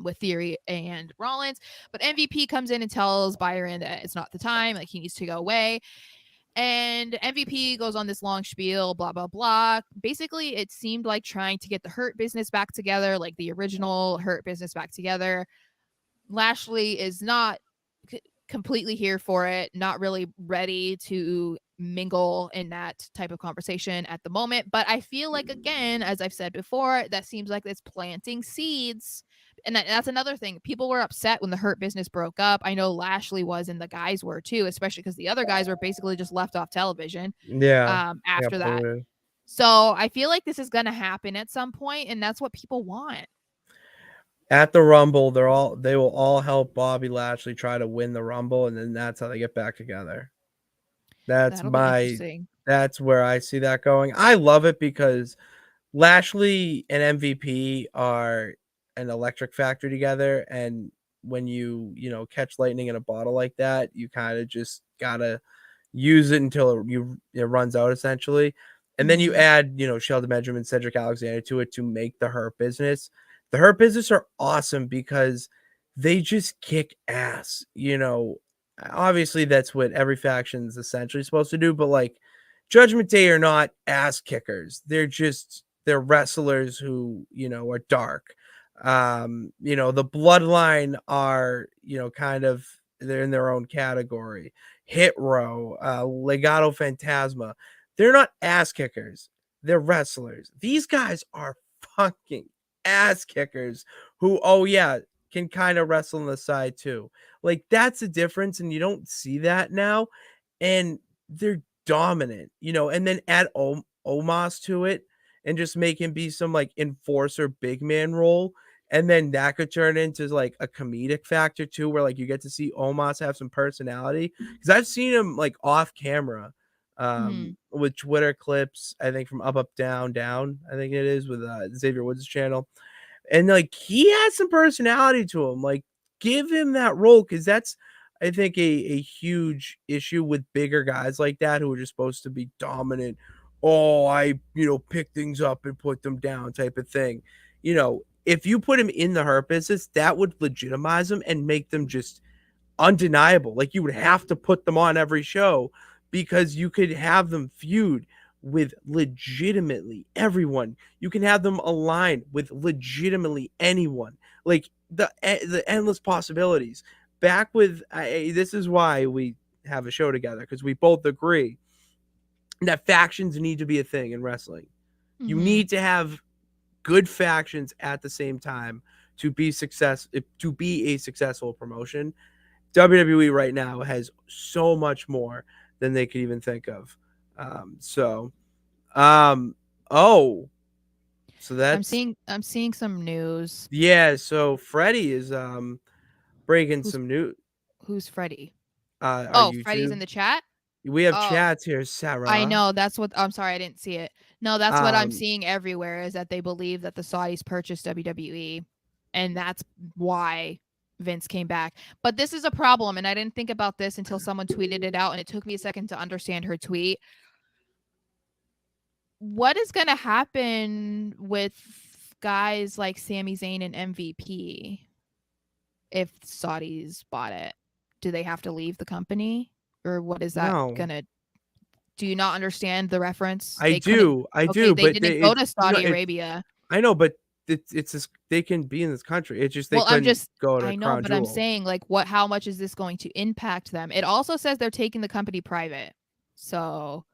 S1: with Theory and Rollins. But MVP comes in and tells Byron that it's not the time, like he needs to go away. And MVP goes on this long spiel, blah, blah, blah. Basically, it seemed like trying to get the Hurt Business back together, like the original Hurt Business back together. Lashley is not completely here for it, not really ready to mingle in that type of conversation at the moment. But I feel like, again, as I've said before, that seems like it's planting seeds. And that's another thing. People were upset when the Hurt Business broke up. I know Lashley was, and the guys were too, especially because the other guys were basically just left off television
S2: Yeah, I got
S1: after that.
S2: booted.
S1: So I feel like this is going to happen at some point, and that's what people want.
S2: At the Rumble, they will all help Bobby Lashley try to win the Rumble, and then that's how they get back together. That's
S1: That'll be
S2: my
S1: interesting.
S2: that's where I see that going. I love it because Lashley and MVP are an electric factory together, and when you catch lightning in a bottle like that, you kind of just gotta use it until it runs out essentially. And then you
S1: Mm-hmm.
S2: add, Sheldon Benjamin, Cedric Alexander to it to make the Hurt Business. The Hurt Business are awesome because they just kick ass. Obviously that's what every faction is essentially supposed to do, but like Judgment Day are not ass kickers. They're wrestlers who, are dark. The Bloodline are, kind of they're in their own category. Hit Row, Legado Fantasma. They're not ass kickers. They're wrestlers. These guys are fucking ass kickers who, oh yeah, can kind of wrestle on the side too. Like that's the difference, and you don't see that now. And they're dominant, and then add Omos to it and just make him be some like enforcer big man role. And then that could turn into like a comedic factor too, where like you get to see Omos have some personality. Because I've seen him like off camera
S1: Mm-hmm.
S2: with Twitter clips, I think from Up Down Down, I think it is with Xavier Woods' channel. And like he has some personality to him. Like give him that role because that's I think a huge issue with bigger guys like that who are just supposed to be dominant. Oh, I pick things up and put them down type of thing. If you put him in the Hurt Business, that would legitimize them and make them just undeniable. Like you would have to put them on every show because you could have them feud. with legitimately everyone. You can have them align with legitimately anyone. Like the endless possibilities. Back with this is why we have a show together, because we both agree that factions need to be a thing in wrestling. You
S1: Mm-hmm.
S2: need to have good factions at the same time to be a successful promotion. WWE right now has so much more than they could even think of. So, um, oh, so that's
S1: I'm seeing some news.
S2: yeah. So Freddie is breaking
S1: Who's
S2: some new.
S1: who's Freddie?
S2: Are
S1: Oh,
S2: you
S1: Freddie's
S2: two?
S1: in the chat.
S2: We have
S1: Oh,
S2: chats here,
S1: I
S2: Sarah.
S1: know. That's what I'm sorry, I didn't see it. No, that's what I'm
S2: Um,
S1: seeing everywhere is that they believe that the Saudis purchased WWE and that's why Vince came back. But this is a problem and I didn't think about this until someone tweeted it out and it took me a second to understand her tweet. What is going to happen with guys like Sami Zayn and MVP if Saudis bought it? Do they have to leave the company or what is that
S2: no,
S1: going to do you not understand the reference?
S2: I
S1: They couldn't
S2: do, I
S1: okay,
S2: do,
S1: they
S2: but
S1: didn't
S2: they,
S1: go
S2: it
S1: to
S2: no,
S1: Saudi
S2: it
S1: Arabia.
S2: I know, but it's this, they can be in this country. It's just they
S1: Well, I'm
S2: couldn't
S1: just
S2: go to
S1: I know,
S2: Crown
S1: but I'm
S2: Jewel.
S1: saying like what how much is this going to impact them? It also says they're taking the company private. So,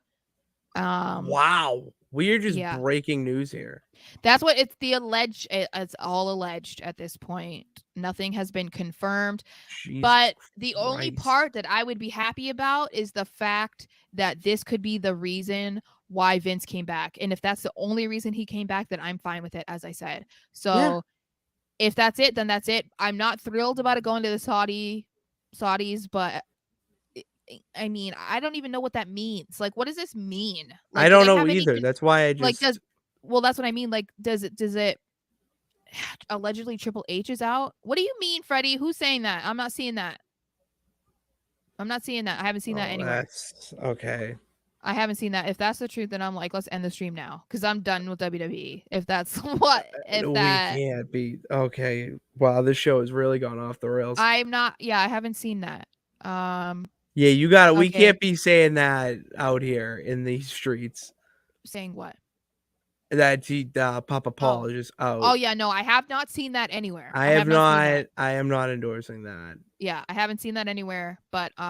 S1: um
S2: Wow, we are just
S1: yeah.
S2: breaking news here.
S1: That's what it's the alleged it's all alleged at this point. Nothing has been confirmed.
S2: Jesus
S1: But the only
S2: Christ.
S1: part that I would be happy about is the fact that this could be the reason why Vince came back. And if that's the only reason he came back, then I'm fine with it, as I said.
S2: Yeah,
S1: So if that's it, then that's it. I'm not thrilled about it going to the Saudis, but I mean, I don't even know what that means. Like, what does this mean?
S2: I
S1: Like, do
S2: don't
S1: they
S2: know
S1: have any
S2: either. That's why I
S1: like does
S2: just
S1: well that's what I mean. Like, does it allegedly Triple H is out? What do you mean, Freddie? Who's saying that? I'm not seeing that. I'm not seeing that. I haven't seen that
S2: oh,
S1: anywhere.
S2: that's okay.
S1: I haven't seen that. If that's the truth, then I'm like, let's end the stream now because I'm done with WWE. If that's what, if
S2: We
S1: that,
S2: can't be okay. Wow, this show has really gone off the rails.
S1: I'm not. Yeah, I haven't seen that. Um,
S2: Yeah, you got it. We
S1: okay,
S2: can't be saying that out here in these streets.
S1: saying what?
S2: That Papa
S1: Oh,
S2: Paul is just out.
S1: oh yeah, no, I have not seen that anywhere.
S2: I
S1: I
S2: have
S1: have not seen
S2: not.
S1: that.
S2: I am not endorsing that.
S1: Yeah, I haven't seen that anywhere. But
S2: Do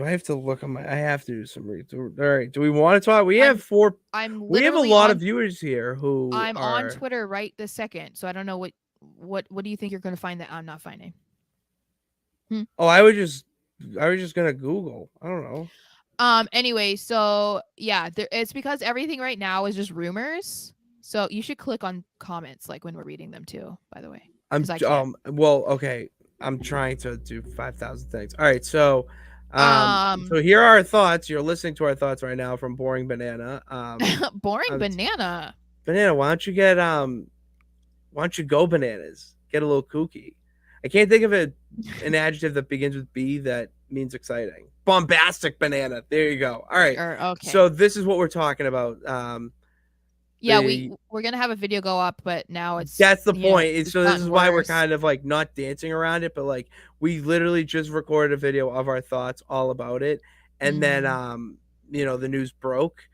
S2: I have to look on my? I have to do some research. All right. Do we want to talk? We have
S1: I'm
S2: four.
S1: I'm
S2: We have a
S1: literally
S2: lot of
S1: on
S2: viewers here who
S1: I'm on
S2: are.
S1: Twitter right this second. So I don't know what do you think you're going to find that I'm not finding? Hmm?
S2: Oh, I would just. I was just gonna Google. I don't know.
S1: Anyway, so yeah, it's because everything right now is just rumors. So you should click on comments like when we're reading them too, by the way,
S2: I'm
S1: cuz I can't.
S2: well, okay. I'm trying to do 5,000 things. All right,
S1: Um
S2: so here are our thoughts. You're listening to our thoughts right now from Boring Banana.
S1: boring
S2: Uh,
S1: banana.
S2: Banana, why don't you go bananas? Get a little kooky. I can't think of an adjective that begins with B that means exciting. Bombastic banana. There you go. All right.
S1: Or okay.
S2: So this is what we're talking about.
S1: Yeah,
S2: The
S1: we're going to have a video go up, but now it's,
S2: That's the
S1: you know,
S2: point.
S1: it's
S2: So this
S1: gotten
S2: is why we're
S1: worse.
S2: kind of like not dancing around it, but like we literally just recorded a video of our thoughts all about it, and then
S1: Mhm.
S2: the news broke.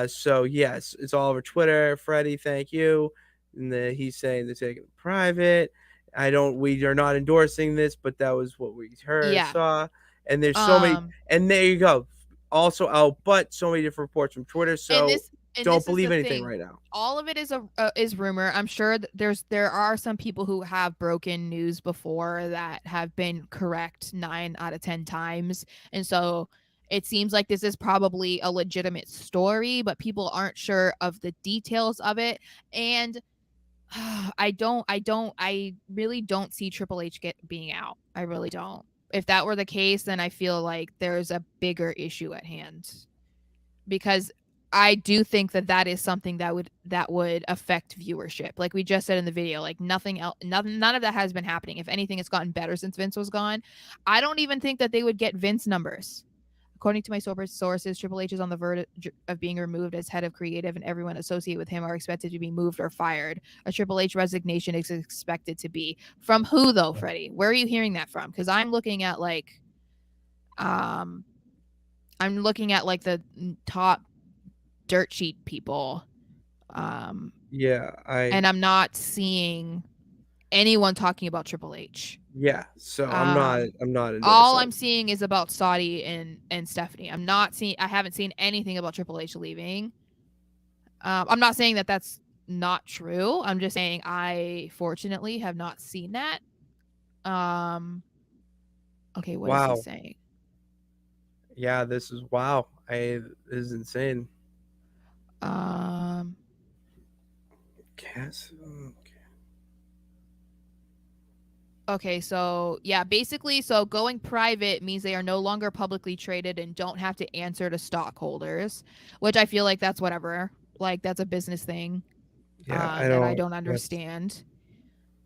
S2: So yes, it's all over Twitter. Freddie, thank you. And he's saying they're taking it private. I don't. We are not endorsing this, but that was what we heard,
S1: Yeah.
S2: saw. And there's so many.
S1: Um
S2: And there you go. Also out, but so many different reports from Twitter.
S1: and
S2: So
S1: this and
S2: don't
S1: this is
S2: believe
S1: the
S2: anything
S1: thing.
S2: right now.
S1: All of it is rumor. I'm sure there are some people who have broken news before that have been correct 9 out of 10 times. And so it seems like this is probably a legitimate story, but people aren't sure of the details of it. And I really don't see Triple H being out. I really don't. If that were the case, then I feel like there's a bigger issue at hand because I do think that that is something that would affect viewership. Like we just said in the video, like nothing else, none of that has been happening. If anything, it's gotten better since Vince was gone. I don't even think that they would get Vince numbers. According to my sources, Triple H is on the verge of being removed as head of creative, and everyone associated with him are expected to be moved or fired. A Triple H resignation is expected to be from who though, Freddie? Where are you hearing that from? Because um, I'm looking at like the top dirt sheet people. Um,
S2: Yeah,
S1: and I'm not seeing anyone talking about Triple H.
S2: yeah. So
S1: Um,
S2: I'm not
S1: all
S2: endorsing.
S1: I'm seeing is about Saudi and Stephanie. I'm not seeing. I haven't seen anything about Triple H leaving. I'm not saying that that's not true. I'm just saying I fortunately have not seen that. Um, okay, what is he
S2: Wow.
S1: saying?
S2: Yeah, this is wow. This is insane.
S1: Um,
S2: Cass.
S1: okay, so yeah, basically, so going private means they are no longer publicly traded and don't have to answer to stockholders, which I feel like that's whatever. Like that's a business thing
S2: Yeah, I
S1: that I
S2: don't.
S1: don't
S2: That's
S1: understand.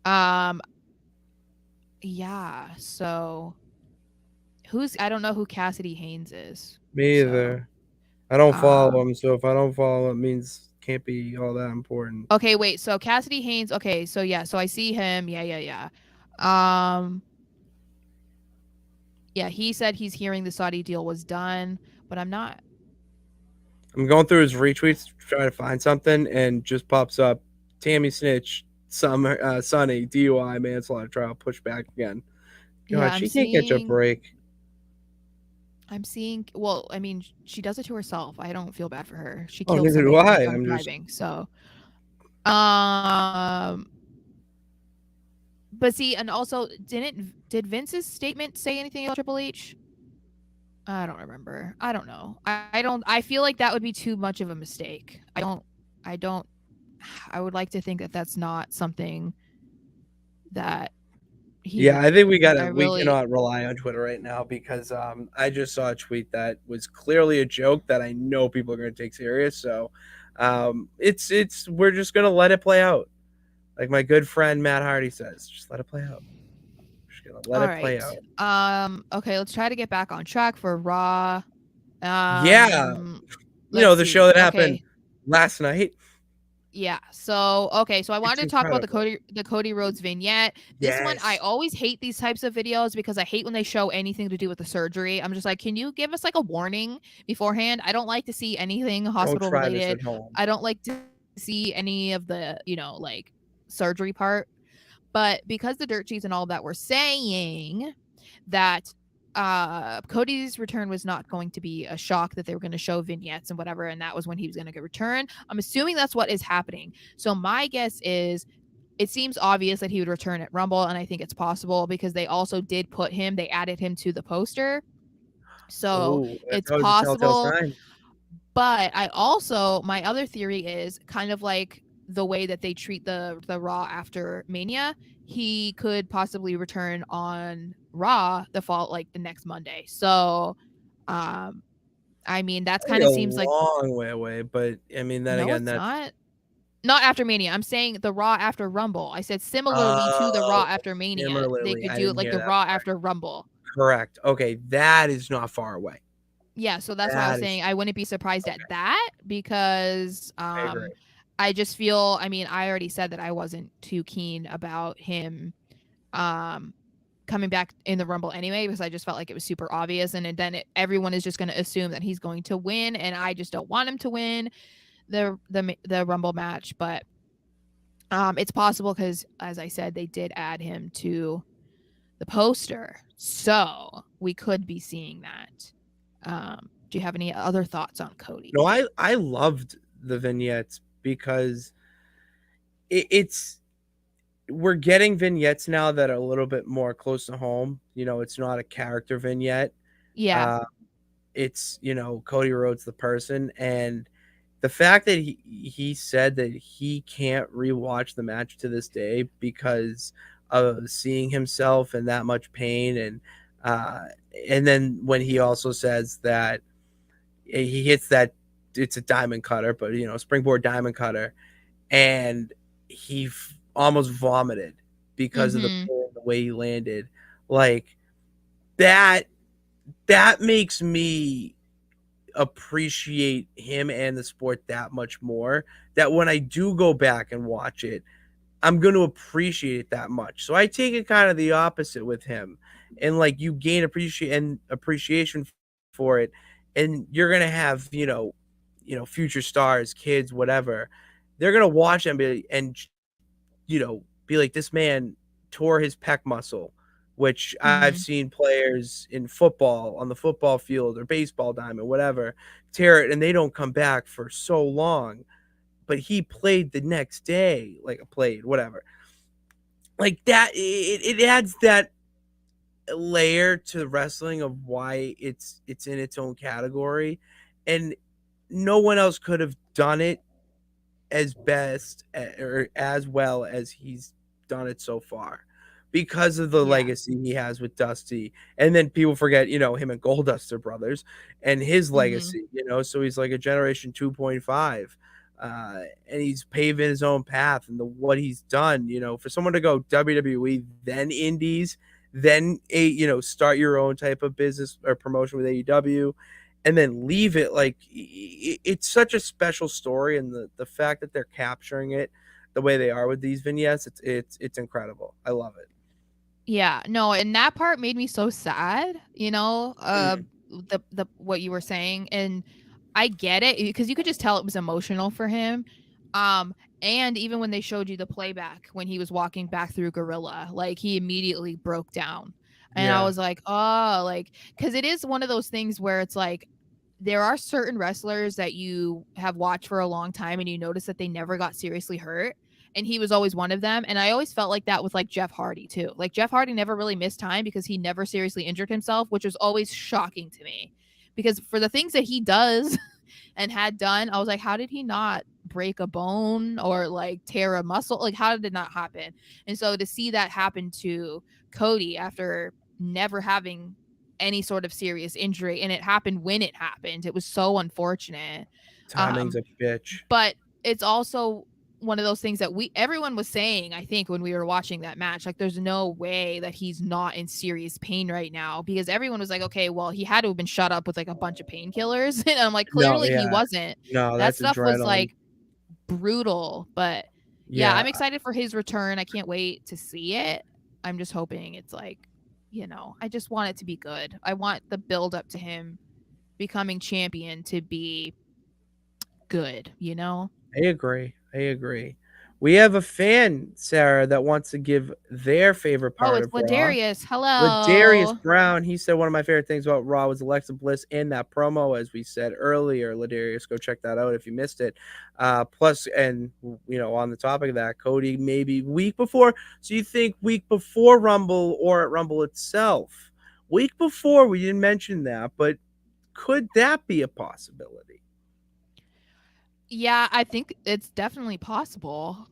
S1: Um, yeah, so who's I don't know who Cassidy Haynes is.
S2: me
S1: So,
S2: either. I don't follow
S1: um
S2: him, so if I don't follow him, it means can't be all that important.
S1: okay, wait. So Cassidy Haynes, okay, so yeah, so I see him. Yeah, yeah, yeah. Yeah, he said he's hearing the Saudi deal was done, but I'm not.
S2: I'm going through his retweets trying to find something, and just pops up Tammy Snitch, Summer, Sonny, DUI, manslaughter trial, pushed back again.
S1: Yeah,
S2: God, she can't catch a break.
S1: I'm seeing well, I mean, she does it to herself. I don't feel bad for her. She
S2: Oh,
S1: killed
S2: neither do
S1: somebody by
S2: I.
S1: drunk
S2: I'm just
S1: driving. So, um but see, and also did Vince's statement say anything about Triple H? I don't remember. I don't know. I don't I feel like that would be too much of a mistake. I don't I would like to think that that's not something that he
S2: yeah.
S1: would
S2: I think
S1: do. Like I
S2: we
S1: really
S2: cannot rely on Twitter right now because I just saw a tweet that was clearly a joke that I know people are going to take serious. So it's we're just gonna let it play out. Like my good friend Matt Hardy says, just let it play out. We're just gonna let
S1: all
S2: it play
S1: right.
S2: out.
S1: Okay, let's try to get back on track for Raw.
S2: Yeah,
S1: Um,
S2: you
S1: let's
S2: know the show
S1: see.
S2: that happened
S1: Okay.
S2: last night.
S1: Yeah. So, okay, so I
S2: It's
S1: wanted to talk about
S2: incredible.
S1: The Cody Rhodes vignette. This one I
S2: Yes.
S1: always hate these types of videos because I hate when they show anything to do with the surgery. I'm just like, can you give us like a warning beforehand? I don't like to see anything
S2: Don't
S1: hospital
S2: try this
S1: related.
S2: at home.
S1: I don't like to see any of the, like surgery part. But because the dirt sheets and all of that were saying that Cody's return was not going to be a shock, that they were going to show vignettes and whatever, and that was when he was going to return. I'm assuming that's what is happening. So my guess is it seems obvious that he would return at Rumble, and I think it's possible because they also did they added him to the poster. So
S2: Oh, that's
S1: it's
S2: always a telltale
S1: possible.
S2: sign.
S1: But I also my other theory is kind of like the way that they treat the Raw after Mania. He could possibly return on Raw the next Monday. So, um, I mean that's
S2: Probably
S1: kind
S2: a
S1: of seems like
S2: long way away, but I mean, then
S1: no,
S2: again,
S1: it's
S2: that's
S1: not. Not after Mania. I'm saying the Raw after Rumble. I said similarly to the Raw
S2: oh,
S1: after Mania, they
S2: similarly,
S1: could
S2: I
S1: do it
S2: didn't
S1: like
S2: hear
S1: the
S2: that
S1: Raw
S2: part.
S1: after Rumble.
S2: Correct. Okay, that is not far away.
S1: Yeah, so that's why I was
S2: That is
S1: saying I wouldn't be surprised at
S2: okay.
S1: that because
S2: I agree.
S1: I just feel I mean, I already said that I wasn't too keen about him um coming back in the Rumble anyway because I just felt like it was super obvious and then everyone is just going to assume that he's going to win and I just don't want him to win the Rumble match, but it's possible cuz as I said they did add him to the poster. So, we could be seeing that. Do you have any other thoughts on
S2: No,
S1: Cody?
S2: I loved the vignettes because it's we're getting vignettes now that are a little bit more close to home. You know, it's not a character vignette.
S1: Yeah.
S2: Uh, it's Cody Rhodes the person, and the fact that he said that he can't rewatch the match to this day because of seeing himself in that much pain, uh, and then when he also says that he hits that it's a diamond cutter, but springboard diamond cutter, and he almost vomited because of the
S1: Mhm.
S2: pain, the way he landed, like that. That makes me appreciate him and the sport that much more, that when I do go back and watch it, I'm going to appreciate it that much. So I take it kind of the opposite with him. And like you gain appreciation for it, and you're going to have, future stars, kids, whatever, they're gonna watch them be like, this man tore his pec muscle, which I've
S1: Mm-hmm.
S2: seen players in football on the football field or baseball diamond, whatever, tear it and they don't come back for so long. But he played the next day, like played, whatever. Like that, it adds that layer to wrestling of why it's in its own category, and no one else could have done it as best or as well as he's done it so far because of the
S1: Yeah.
S2: legacy he has with Dusty. And then people forget, him and Goldust are brothers and his
S1: Mm-hmm.
S2: legacy, so he's like a generation 2.5. And he's paving his own path and what he's done, for someone to go WWE, then Indies, then start your own type of business or promotion with AEW, and then leave it, like it's such a special story, and the fact that they're capturing it the way they are with these vignettes, it's incredible. I love it.
S1: Yeah, no, and that part made me so sad,
S2: Mm.
S1: the what you were saying, and I get it because you could just tell it was emotional for him. Um, and even when they showed you the playback when he was walking back through Gorilla, like he immediately broke down. And I
S2: Yeah.
S1: was like, "Oh, like cuz it is one of those things where it's like there are certain wrestlers that you have watched for a long time and you notice that they never got seriously hurt, and he was always one of them. And I always felt like that with like Jeff Hardy too. Like Jeff Hardy never really missed time because he never seriously injured himself, which was always shocking to me. Because for the things that he does and had done, I was like, how did he not break a bone or like tear a muscle? Like, how did it not happen? And so to see that happen to Cody after never having any sort of serious injury, and it happened when it happened, it was so unfortunate.
S2: Timing's
S1: Um,
S2: a bitch.
S1: but it's also one of those things that everyone was saying, I think, when we were watching that match, like there's no way that he's not in serious pain right now, because everyone was like, okay, well, he had to have been shut up with like a bunch of painkillers. And I'm like,
S2: No,
S1: clearly he
S2: yeah.
S1: wasn't.
S2: No,
S1: That
S2: that's
S1: stuff was
S2: adrenaline.
S1: like brutal. But yeah,
S2: Yeah.
S1: I'm excited for his return. I can't wait to see it. I'm just hoping it's like, I just want it to be good. I want the build up to him becoming champion to be good.
S2: I agree. I agree. We have a fan, Sarah, that wants to give their favorite
S1: Oh,
S2: part
S1: it's
S2: of Raw.
S1: Ladarius.
S2: Ladarius
S1: Hello.
S2: Brown, he said one of my favorite things about Raw was Alexa Bliss in that promo, as we said earlier. Ladarius, go check that out if you missed it. Plus, and on the topic of that, Cody, maybe week before. So you think week before Rumble or at Rumble itself? Week before, we didn't mention that, but could that be a possibility?
S1: Yeah, I think it's definitely possible.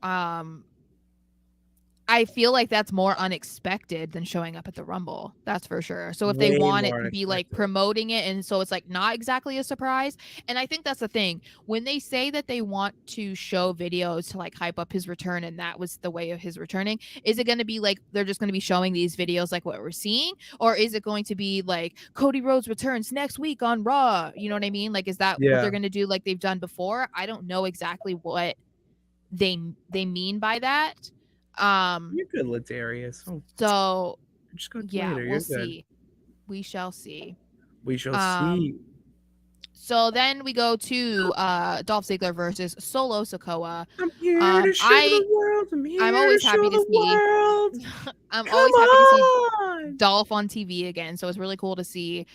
S1: I feel like that's more unexpected than showing up at the Rumble. That's for sure. So if they
S2: Way
S1: want it
S2: more
S1: to be like
S2: unexpected.
S1: promoting it, and so it's like not exactly a surprise. And I think that's the thing. When they say that they want to show videos to like hype up his return, and that was the way of his returning, is it going to be like they're just going to be showing these videos like what we're seeing, or is it going to be like Cody Rhodes returns next week on Raw? You know what I mean? Like, is that what they're
S2: Yeah.
S1: going to do like they've done before? I don't know exactly what they mean by that. um
S2: You're good, Ladarius. Oh,
S1: so
S2: just go
S1: yeah,
S2: later.
S1: we'll
S2: You're good.
S1: see. We shall see.
S2: We shall
S1: um
S2: see.
S1: so then we go to Dolph Ziggler versus Solo Sokoa.
S2: I'm here
S1: um
S2: to show
S1: i
S2: the world. I'm
S1: i'm
S2: here to
S1: always happy
S2: show
S1: to
S2: the
S1: see
S2: world.
S1: I'm
S2: Come
S1: always happy to see
S2: on.
S1: Dolph on TV again, so it's really cool to see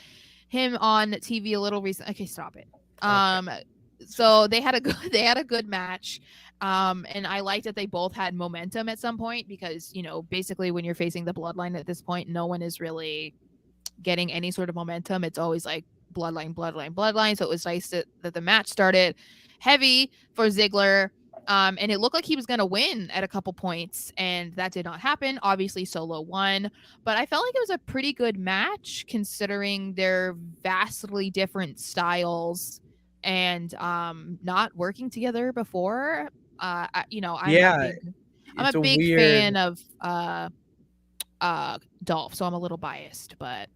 S1: him on TV a little recent. Okay, stop it.
S2: Okay.
S1: um
S2: It's fine.
S1: so they had a good they had a good match. And I liked that they both had momentum at some point, because basically when you're facing the bloodline at this point, no one is really getting any sort of momentum. It's always like bloodline, bloodline, bloodline. So it was nice that the match started heavy for Ziggler. And it looked like he was going to win at a couple points, and that did not happen. Obviously, Solo won, but I felt like it was a pretty good match considering their vastly different styles and not working together before. I'm a
S2: Yeah,
S1: big I'm
S2: it's
S1: a
S2: a
S1: big
S2: weird.
S1: fan of Dolph, so I'm a little biased, but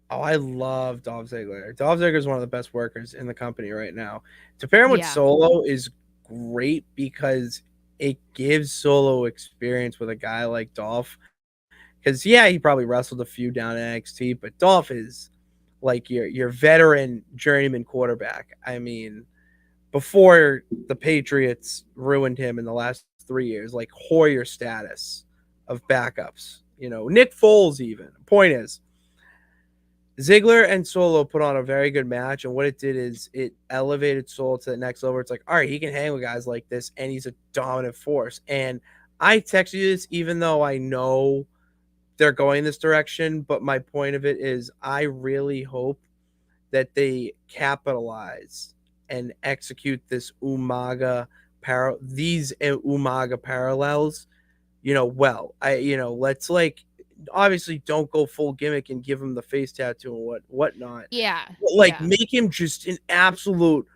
S2: Oh, I love Dolph Ziggler. Dolph Ziggler is one of the best workers in the company right now. To pair him with
S1: yeah.
S2: Solo is great because it gives Solo experience with a guy like Dolph. Because yeah, he probably wrestled a few down in NXT, but Dolph is like your veteran journeyman quarterback. I mean, before the Patriots ruined him in the last 3 years, like Hoyer status of backups. Nick Foles even. Point is, Ziggler and Solo put on a very good match, and what it did is it elevated Solo to the next level. It's like, all right, he can hang with guys like this, and he's a dominant force. And I texted you this, even though I know they're going this direction, but my point of it is, I really hope that they capitalize and execute these Umaga parallels, well. Let's like obviously don't go full gimmick and give him the face tattoo and whatnot.
S1: Yeah.
S2: But like
S1: Yeah.
S2: make him just an absolute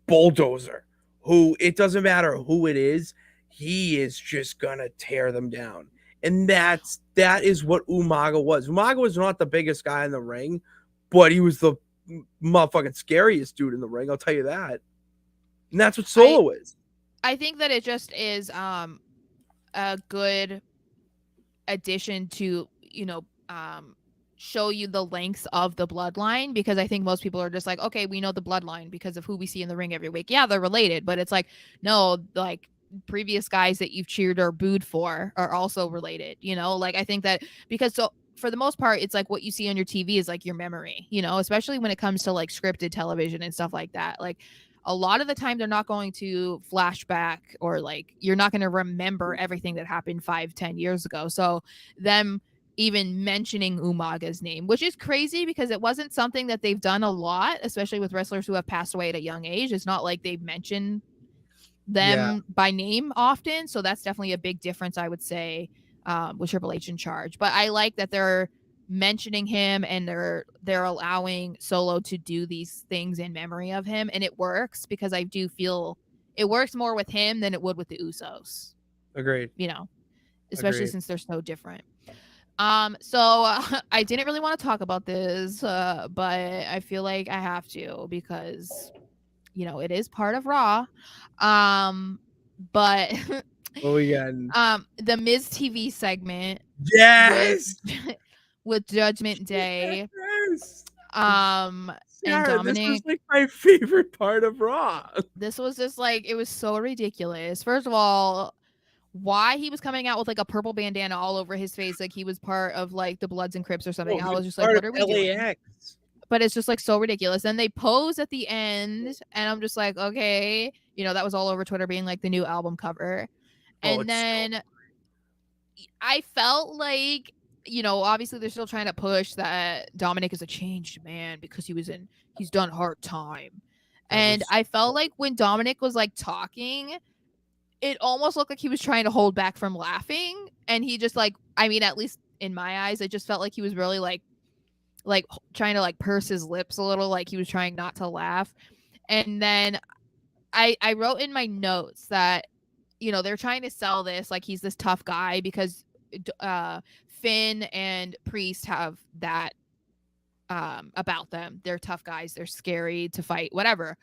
S2: bulldozer who it doesn't matter who it is, he is just gonna tear them down. And that is what Umaga was. Umaga was not the biggest guy in the ring, but he was the motherfucking scariest dude in the ring, I'll tell you that. And that's what
S1: I
S2: Solo is.
S1: I think that it just is a good addition to, show you the lengths of the bloodline, because I think most people are just like, okay, we know the bloodline because of who we see in the ring every week. Yeah, they're related, but it's like, no, like previous guys that you've cheered or booed for are also related, like I think that because so for the most part, it's like what you see on your TV is like your memory, especially when it comes to like scripted television and stuff like that. Like a lot of the time they're not going to flashback, or like you're not going to remember everything that happened 5-10 years ago. So them even mentioning Umaga's name, which is crazy because it wasn't something that they've done a lot, especially with wrestlers who have passed away at a young age. It's not like they've mentioned
S2: Yeah,
S1: them by name often. So that's definitely a big difference, I would say, with Triple H in charge. But I like that they're mentioning him and they're allowing Solo to do these things in memory of him, and it works because I do feel it works more with him than it would with the Usos.
S2: agreed.
S1: You know, especially
S2: Agreed.
S1: since they're so different. So I didn't really want to talk about this, but I feel like I have to because it is part of Raw. Um, but
S2: What we got?
S1: the Miz TV segment with
S2: Yes.
S1: with Judgment Day,
S2: Yes.
S1: um, and
S2: Sarah, this was
S1: Dominic.
S2: like my favorite part of Raw.
S1: This was just like it was so ridiculous. First of all, why he was coming out with like a purple bandana all over his face, like he was part of like the Bloods and Crips or something.
S2: Oh,
S1: I
S2: he was
S1: was just like,
S2: part of
S1: what are we doing?
S2: LAX.
S1: But it's just like so ridiculous. And they pose at the end, and I'm just like, okay, that was all over Twitter being like the new album cover.
S2: Oh,
S1: And
S2: it's so
S1: then I felt like, obviously they're still trying to push that Dominic is a changed man because he's done hard time.
S2: that
S1: And
S2: was
S1: I felt like when Dominic was like talking, it almost looked like he was trying to hold back from laughing. And he just like, I mean, at least in my eyes, it just felt like he was really like trying to like purse his lips a little, like he was trying not to laugh. And then I wrote in my notes that they're trying to sell this like he's this tough guy because Finn and Priest have that about them. They're tough guys, they're scary to fight, whatever.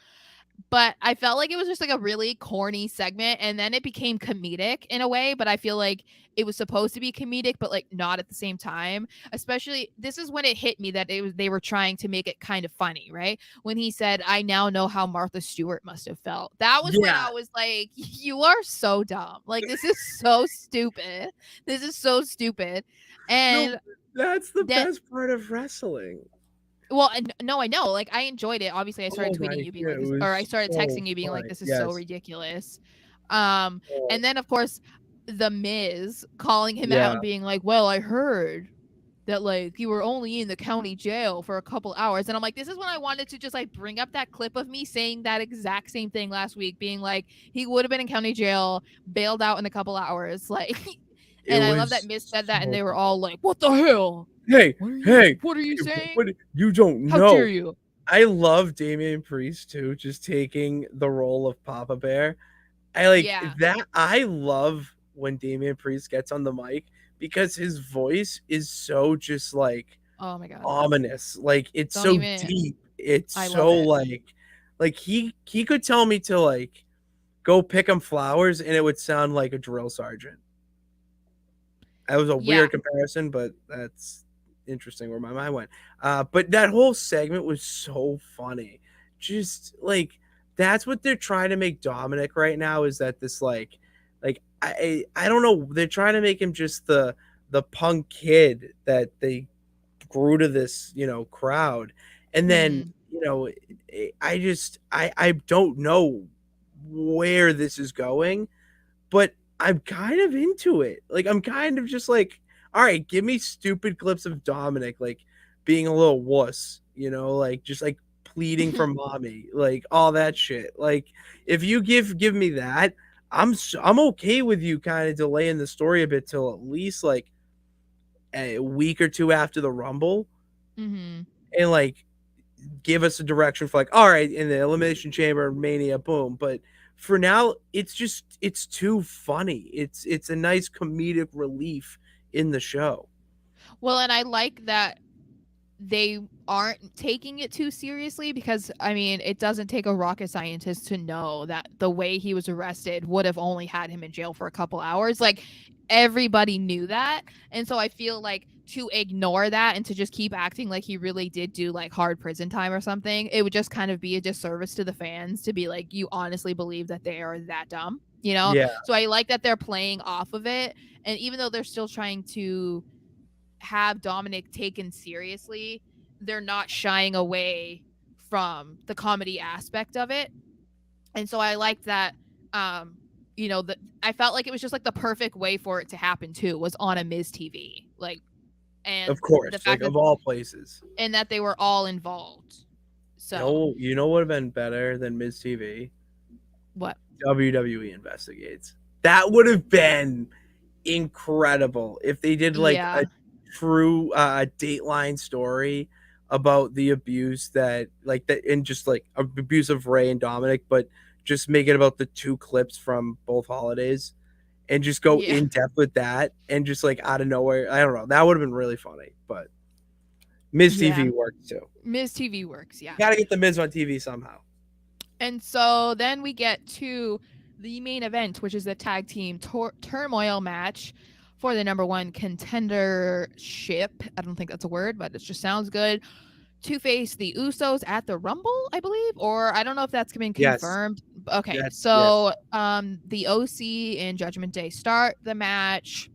S1: But I felt like it was just like a really corny segment, and then it became comedic in a way, but I feel like it was supposed to be comedic but like not at the same time. Especially this is when it hit me that they were trying to make it kind of funny, right? When he said, I now know how Martha Stewart must have felt. That was when
S2: yeah.
S1: I was like, you are so dumb. Like this is so stupid. This is so stupid.
S2: No,
S1: And
S2: that's the
S1: that
S2: best part of wrestling.
S1: well, no, I know. Like I enjoyed it. Obviously, I started
S2: Oh my
S1: tweeting you being
S2: god,
S1: like
S2: it
S1: this, or I
S2: was
S1: started
S2: so
S1: texting you being like,
S2: fun.
S1: "This is so
S2: Yes.
S1: ridiculous."
S2: Oh,
S1: And then of course, the Miz calling him out
S2: yeah.
S1: and being like, "Well, I heard that like you were only in the county jail for a couple hours," and I'm like, "This is when I wanted to just like bring up that clip of me saying that exact same thing last week, being like, he would have been in county jail, bailed out in a couple hours, like."
S2: It
S1: And I love that
S2: was
S1: Miz said that, and
S2: so
S1: they were
S2: fun.
S1: all like, "What the hell?
S2: Hey,
S1: What are you?
S2: hey,
S1: What are you
S2: hey,
S1: saying?
S2: what you don't
S1: How dare
S2: know.
S1: you?"
S2: I love Damian Priest too, just taking the role of Papa Bear. I like
S1: Yeah.
S2: that. I love when Damian Priest gets on the mic because his voice is so just like
S1: Oh my god.
S2: ominous. Like it's
S1: Don't
S2: so
S1: even.
S2: deep. It's
S1: I love
S2: so
S1: it.
S2: like he could tell me to like go pick him flowers and it would sound like a drill sergeant. That was a
S1: Yeah.
S2: weird comparison, but that's interesting where my mind went. But that whole segment was so funny. Just like that's what they're trying to make Dominic right now, is that this like I don't know, they're trying to make him just the punk kid that they grew to this, crowd. And then,
S1: Mhm.
S2: I don't know where this is going, but I'm kind of into it. Like, I'm kind of just like, all right, give me stupid clips of Dominic like being a little wuss, like just like pleading for mommy, like all that shit. Like, if you give me that, I'm okay with you kind of delaying the story a bit till at least like a week or two after the Rumble,
S1: Mhm.
S2: and like give us a direction for like, all right, in the Elimination Chamber, Mania, boom. But for now, it's too funny. It's a nice comedic relief in the show.
S1: Well, and I like that they aren't taking it too seriously, because I mean, it doesn't take a rocket scientist to know that the way he was arrested would have only had him in jail for a couple hours. Like, everybody knew that. And so I feel like to ignore that and to just keep acting like he really did do like hard prison time or something, it would just kind of be a disservice to the fans to be like, you honestly believe that they are that dumb, you know?
S2: Yeah,
S1: So I like that they're playing off of it. And even though they're still trying to have Dominic taken seriously, they're not shying away from the comedy aspect of it. And so I liked that. um that I felt like it was just like the perfect way for it to happen too, was on a Miz TV. Like,
S2: of
S1: and the
S2: course, like
S1: fact that
S2: of all places.
S1: they were all involved. So,
S2: You know what would have been better than Miz TV?
S1: what?
S2: WWE investigates. That would have been incredible if they did like a
S1: Yeah.
S2: true Dateline story about the abuse that like that, and just like abuse of Ray and Dominic, but just make it about the two clips from both holidays and just go
S1: Yeah.
S2: in depth with that, and just like out of nowhere, I don't know, that would have been really funny. But Miz
S1: Yeah.
S2: TV works too.
S1: Miz TV works, yeah.
S2: Got to get the Miz on TV somehow.
S1: And so then we get to the main event, which is the tag team turmoil match for the number one contendership. I don't think that's a word, but it just sounds good. To face the Usos at the Rumble, I believe, or I don't know if that's been
S2: Yes,
S1: confirmed. Okay,
S2: that's yes.
S1: so the OC and Judgment Day start the match.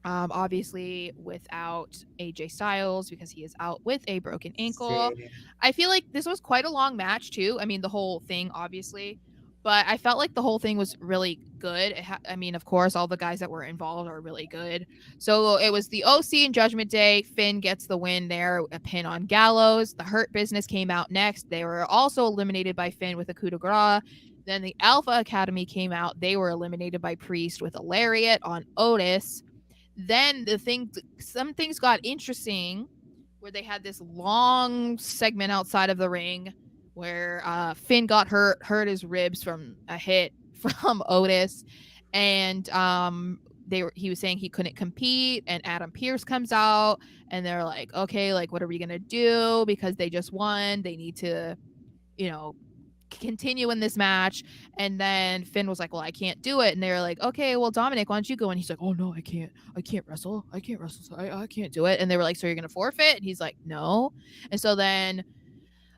S1: Obviously without AJ Styles because he is out with a broken ankle. I feel like this was quite a long match too. I mean, the whole thing, obviously, but I felt like the whole thing was really good. I mean, of course, all the guys that were involved are really good. So it was the OC and Judgment Day. Finn gets the win there, a pin on Gallows. The Hurt Business came out next. They were also eliminated by Finn with a coup de grace. Then the Alpha Academy came out. They were eliminated by Priest with a lariat on Otis. Then some things got interesting, where they had this long segment outside of the ring where Finn got hurt his ribs from a hit from Otis, and he was saying he couldn't compete, and Adam Pearce comes out, and they're like, okay, like, what are we gonna do, because they just won, they need to, you know continue in this match. And then Finn was like, well, I can't do it. And they were like, okay, well, Dominic, why don't you go? And he's like, oh no, I can't wrestle, so I can't do it. And they were like, so you're gonna forfeit? And he's like, no. And so then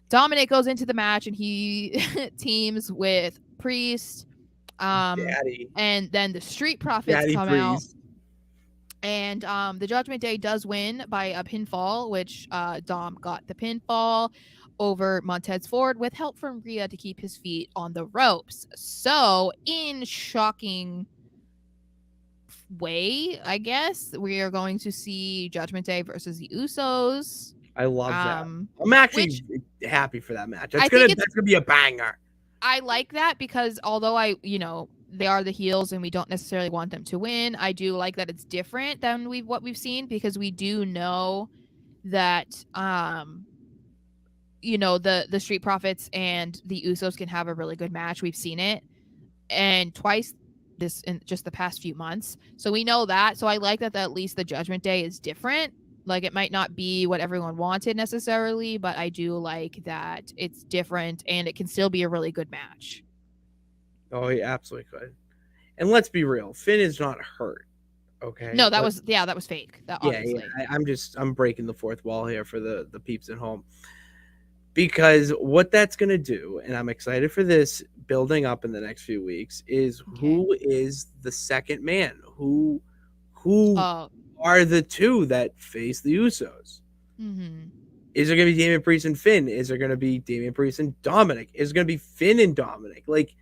S1: Dominic goes into the match, and he teams with Priest.
S2: Daddy,
S1: And then the Street Profits
S2: Daddy
S1: come out,
S2: Priest.
S1: and the Judgment Day does win by a pinfall, which Dom got the pinfall over Montez Ford with help from Rhea to keep his feet on the ropes. So, in shocking way, I guess, we are going to see Judgment Day versus the Usos.
S2: I love that.
S1: Um,
S2: I'm actually
S1: which
S2: happy for that match.
S1: I think
S2: That's gonna be a banger.
S1: I like that, because although they are the heels and we don't necessarily want them to win, I do like that it's different than what we've seen, because we do know that the Street Profits and the Usos can have a really good match. We've seen it, and twice this in just the past few months. So we know that. So I like that at least the Judgment Day is different. Like, it might not be what everyone wanted necessarily, but I do like that it's different and it can still be a really good match.
S2: Oh, he absolutely could. And let's be real, Finn is not hurt. Okay,
S1: No, that was fake. That
S2: yeah,
S1: obviously.
S2: I'm breaking the fourth wall here for the peeps at home. because what that's going to do, and I'm excited for this building up in the next few weeks, is
S1: Okay.
S2: who is the second man? Who
S1: Oh.
S2: are the two that face the Usos?
S1: Mhm.
S2: Is there going to be Damian Priest and Finn? Is there going to be Damian Priest and Dominic? Is it going to be Finn and Dominic? Like,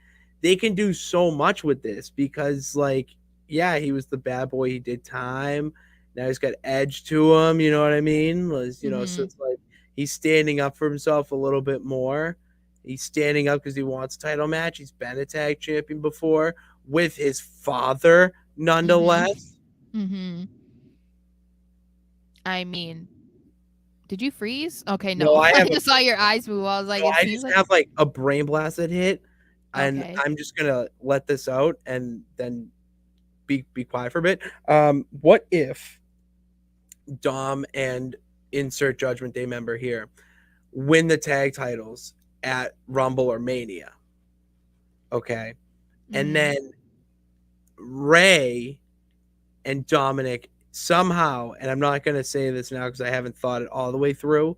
S2: they can do so much with this because, like, yeah, he was the bad boy. He did time. Now he's got edge to him. You know what I mean? So
S1: Mhm.
S2: it's like he's standing up for himself a little bit more. He's standing up because he wants a title match. He's been a tag champion before with his father,
S1: Mhm.
S2: nonetheless.
S1: Mhm. I mean, did you freeze? Okay,
S2: No,
S1: no.
S2: I
S1: I
S2: have a
S1: just saw your eyes move. I was like,
S2: No,
S1: it
S2: I
S1: seems
S2: just
S1: like
S2: have like a brain blast that hit, and
S1: okay.
S2: I'm just gonna let this out and then be quiet for a bit. What if Dom and insert Judgment Day member here win the tag titles at Rumble or Mania? Okay, and
S1: Mhm.
S2: then Ray and Dominic somehow, and I'm not gonna say this now because I haven't thought it all the way through.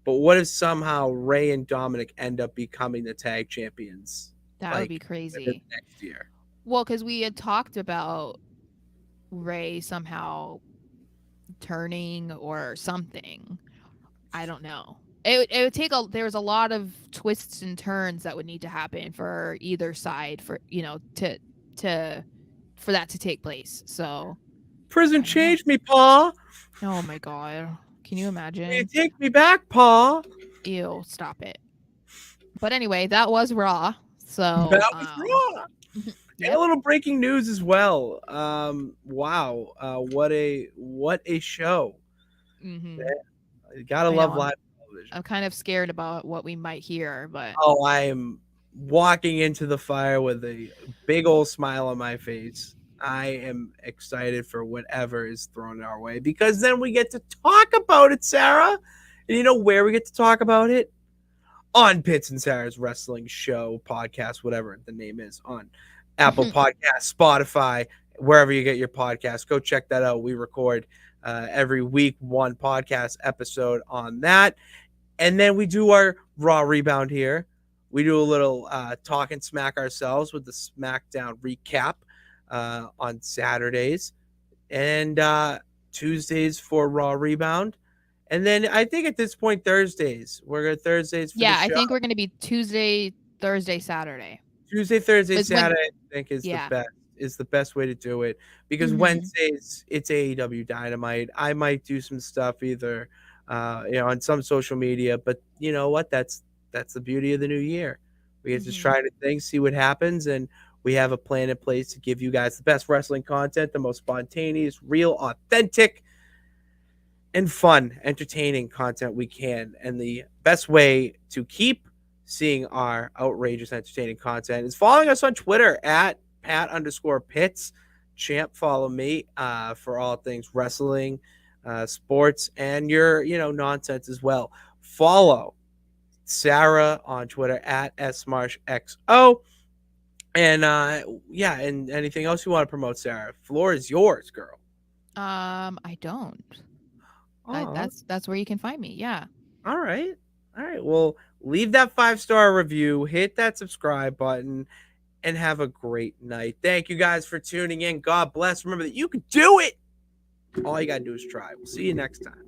S2: But what if somehow Ray and Dominic end up becoming the tag champions,
S1: That would be
S2: like within
S1: crazy.
S2: the next year?
S1: Well, cuz we had talked about Ray somehow turning or something. I don't know. It would take a there was a lot of twists and turns that would need to happen for either side for to for that to take place. So
S2: Prison
S1: I don't know.
S2: changed me, Pa.
S1: Oh my god. Can you
S2: Will you
S1: imagine?
S2: take me back, Pa?
S1: Ew, stop it. But anyway, that was Raw. So,
S2: That was wrong. And a
S1: yep.
S2: little breaking news as well. Wow. What a show.
S1: Mhm.
S2: Yeah, you gotta
S1: I
S2: love
S1: know.
S2: live television.
S1: I'm kind of scared about what we might hear, but
S2: Oh, I am walking into the fire with a big old smile on my face. I am excited for whatever is thrown our way because then we get to talk about it, Sarah. And you know where we get to talk about it? On Pitts and Sarah's wrestling show, podcast, whatever the name is, on Apple Podcasts, Spotify, wherever you get your podcasts. Go check that out. We record every week one podcast episode on that. And then we do our Raw Rebound here. We do a little talk and smack ourselves with the SmackDown recap on Saturdays and Tuesdays for Raw Rebound. And then I think at this point, Thursdays. We're going to Thursdays for the
S1: yeah, I
S2: show.
S1: think we're going to be Tuesday, Thursday, Saturday.
S2: Tuesday, Thursday,
S1: Is when
S2: Saturday, I think
S1: yeah.
S2: is the best way to do it because
S1: Mhm.
S2: Wednesdays it's AEW Dynamite. I might do some stuff either on some social media, but you know what? That's the beauty of the new year. We get to
S1: Mhm.
S2: try new things, see what happens, and we have a plan in place to give you guys the best wrestling content, the most spontaneous, real, authentic, and fun, entertaining content we can. And the best way to keep seeing our outrageous, entertaining content is following us on Twitter at Pat_Pitts. Champ, follow me for all things wrestling, sports, and your nonsense as well. Follow Sarah on Twitter at SMarshXO. And yeah, and anything else you want to promote, Sarah? Floor is yours, girl.
S1: I don't.
S2: Oh,
S1: That's where you can find me. Yeah.
S2: all right. All right. Well, leave that 5-star review, hit that subscribe button, and have a great night. Thank you guys for tuning in. God bless. Remember that you can do it. All you got to do is try. We'll see you next time.